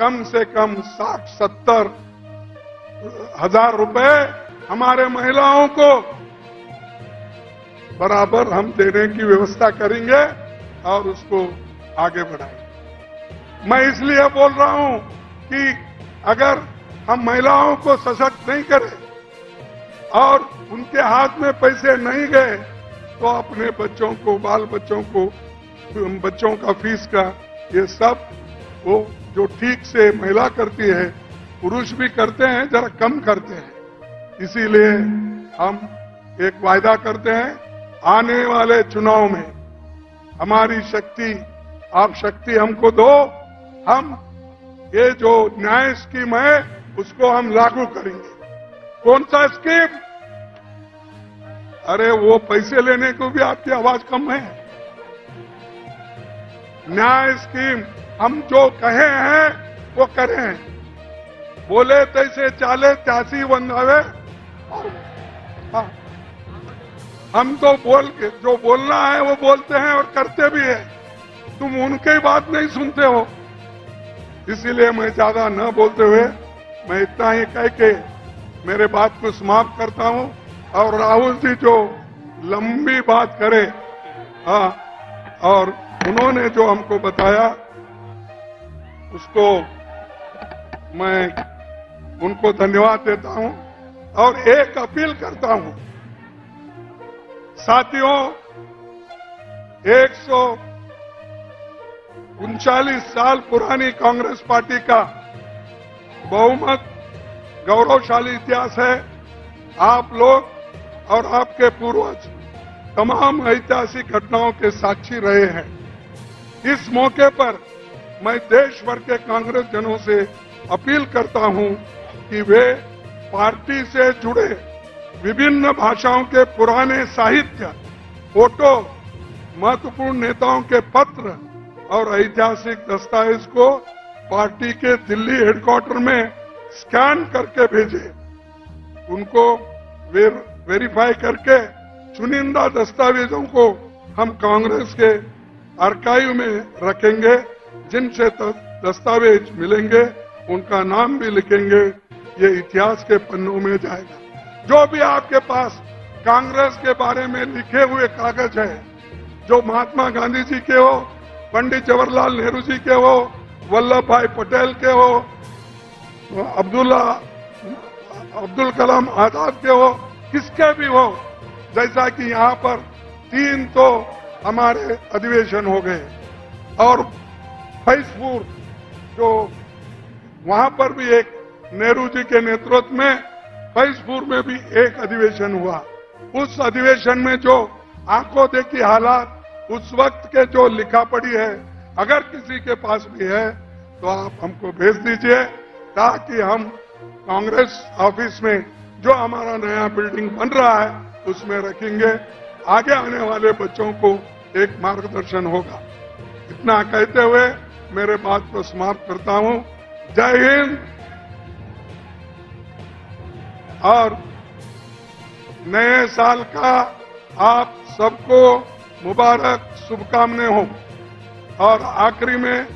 D: कम से कम 60-70 हजार रुपए हमारे महिलाओं को बराबर हम देने की व्यवस्था करेंगे और उसको आगे बढ़ाएंगे। मैं इसलिए बोल रहा हूं कि अगर हम महिलाओं को सशक्त नहीं करें और उनके हाथ में पैसे नहीं गए तो अपने बच्चों को, बाल बच्चों को, बच्चों का फीस का, ये सब वो जो ठीक से महिला करती है, पुरुष भी करते हैं, जरा कम करते हैं। इसीलिए हम एक वायदा करते हैं, आने वाले चुनाव में हमारी शक्ति, आप शक्ति हमको दो, हम ये जो न्याय स्कीम है उसको हम लागू करेंगे। कौन सा स्कीम? अरे वो पैसे लेने को भी आपकी आवाज कम है। न्याय स्कीम हम जो कहे हैं वो करें, बोले तैसे चाले त्यासी बंधावे। हाँ, हम तो बोल के जो बोलना है वो बोलते हैं और करते भी है, तुम उनकी बात नहीं सुनते हो। इसीलिए मैं ज्यादा न बोलते हुए मैं इतना ही कह के मेरे बात को समाप्त करता हूं। और राहुल जी जो लंबी बात करे, हाँ, और उन्होंने जो हमको बताया उसको मैं उनको धन्यवाद देता हूं और एक अपील करता हूं। साथियों, 139 साल पुरानी कांग्रेस पार्टी का बहुमत गौरवशाली इतिहास है। आप लोग और आपके पूर्वज तमाम ऐतिहासिक घटनाओं के साक्षी रहे हैं। इस मौके पर मैं देश भर के कांग्रेस जनों से अपील करता हूं कि वे पार्टी से जुड़े विभिन्न भाषाओं के पुराने साहित्य, फोटो, महत्वपूर्ण नेताओं के पत्र और ऐतिहासिक दस्तावेज को पार्टी के दिल्ली हेडक्वार्टर में स्कैन करके भेजे, उनको वेरीफाई करके चुनिंदा दस्तावेजों को हम कांग्रेस के आर्काइव में रखेंगे। जिनसे दस्तावेज मिलेंगे उनका नाम भी लिखेंगे, ये इतिहास के पन्नों में जाएगा। जो भी आपके पास कांग्रेस के बारे में लिखे हुए कागज है, जो महात्मा गांधी जी के हो, पंडित जवाहरलाल नेहरू जी के हो, वल्लभ भाई पटेल के हो, अब्दुल कलाम आजाद के हो, किसके भी हो, जैसा कि यहाँ पर 3 तो हमारे अधिवेशन हो गए और फैजपुर जो वहां पर भी एक नेहरू जी के नेतृत्व में फैजपुर में भी एक अधिवेशन हुआ। उस अधिवेशन में जो आंखों देखी हालात उस वक्त के जो लिखा पड़ी है, अगर किसी के पास भी है तो आप हमको भेज दीजिए, ताकि हम कांग्रेस ऑफिस में जो हमारा नया बिल्डिंग बन रहा है उसमें रखेंगे। आगे आने वाले बच्चों को एक मार्गदर्शन होगा। इतना कहते हुए मेरे बात को समाप्त करता हूं। जय हिंद। और नए साल का आप सबको मुबारक शुभकामनाएं हो। और आखिरी में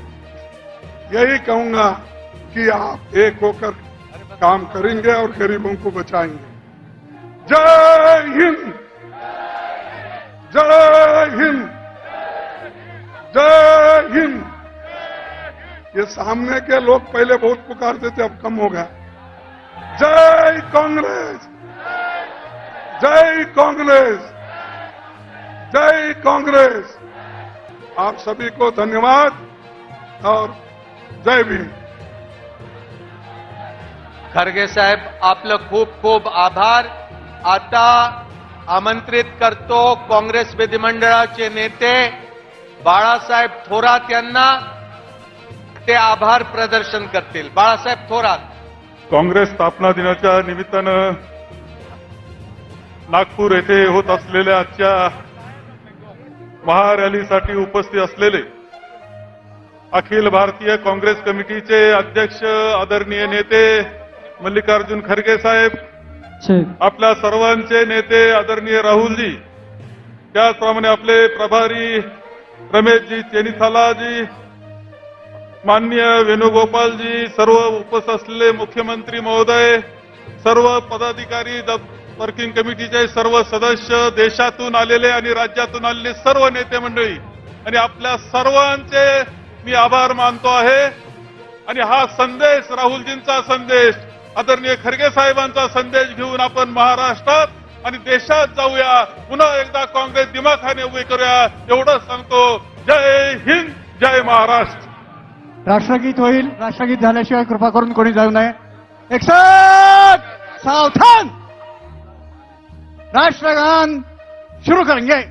D: यही कहूंगा कि आप एक होकर काम करेंगे और गरीबों को बचाएंगे। जय हिंद, जय हिंद, जय हिंद। ये सामने के लोग पहले बहुत पुकारते थे, अब कम हो गया। जय कांग्रेस, जय कांग्रेस, जय कांग्रेस। आप सभी को धन्यवाद और जय भीम।
B: खरगे साहेब, आपलं खूप खूप आभार. आता आमंत्रित करतो काँग्रेस विधिमंडळाचे नेते बाळासाहेब थोरात यांना. ते आभार प्रदर्शन करतील. बाळासाहेब थोरात.
J: काँग्रेस स्थापना दिनाच्या निमित्तानं नागपूर येथे होत असलेल्या आजच्या महारॅलीसाठी उपस्थित असलेले अखिल भारतीय काँग्रेस कमिटीचे अध्यक्ष आदरणीय नेते मल्लिकार्जुन खरगे साहेब, आपल्या सर्वांचे नेते आदरणीय राहुलजी, त्याचप्रमाणे आपले प्रभारी रमेशजी चेनिथालाजी, माननीय वेणुगोपालजी, सर्व उपस्थित असलेले मुख्यमंत्री महोदय, सर्व पदाधिकारी, वर्किंग कमिटीचे सर्व सदस्य, देशातून आलेले आणि राज्यातून आलेले सर्व नेते मंडळी आणि आपल्या सर्वांचे मी आभार मानतो आहे. आणि हा संदेश राहुलजींचा संदेश, आदरणीय खरगे साहेबांचा संदेश घेऊन आपण महाराष्ट्रात आणि देशात जाऊया. पुन्हा एकदा काँग्रेस दिमाखाने उभे करूया, एवढंच सांगतो. जय हिंद, जय महाराष्ट्र.
F: राष्ट्रगीत होईल. राष्ट्रगीत झाल्याशिवाय कृपा करून कोणी जाऊ नये. एकसाथ सावधान. राष्ट्रगान शुरू करेंगे.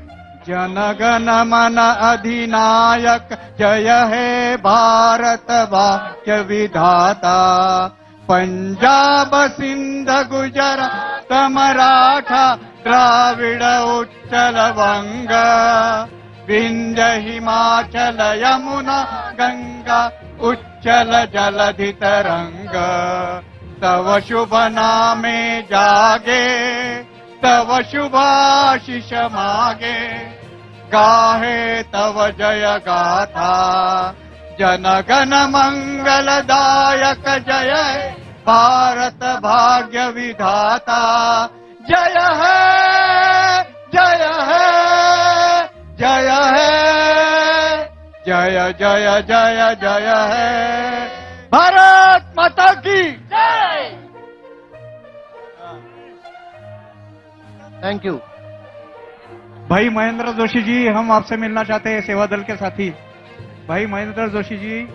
F: जनगण मन अधिनायक जय हे भारत भाग्य विधाता. पंजाब सिंध गुजरात मराठा द्राविड उच्चल वंग. विंध्य हिमाचल यमुना गंगा उच्चल जलधि तरंग. तव शुभ नामे जागे तव शुभाशिष मागे. गाहे तव जय गाथा जनगण मंगलदायक जय भारत भाग्य विधाता. जय है जय है जय है जय जय जय जय है. भारत माता की जय.
C: Thank you.
F: भाई महेंद्र जोशी जी, हम आपसे मिलना चाहते हैं, सेवा दल के साथी भाई महेंद्र जोशी जी.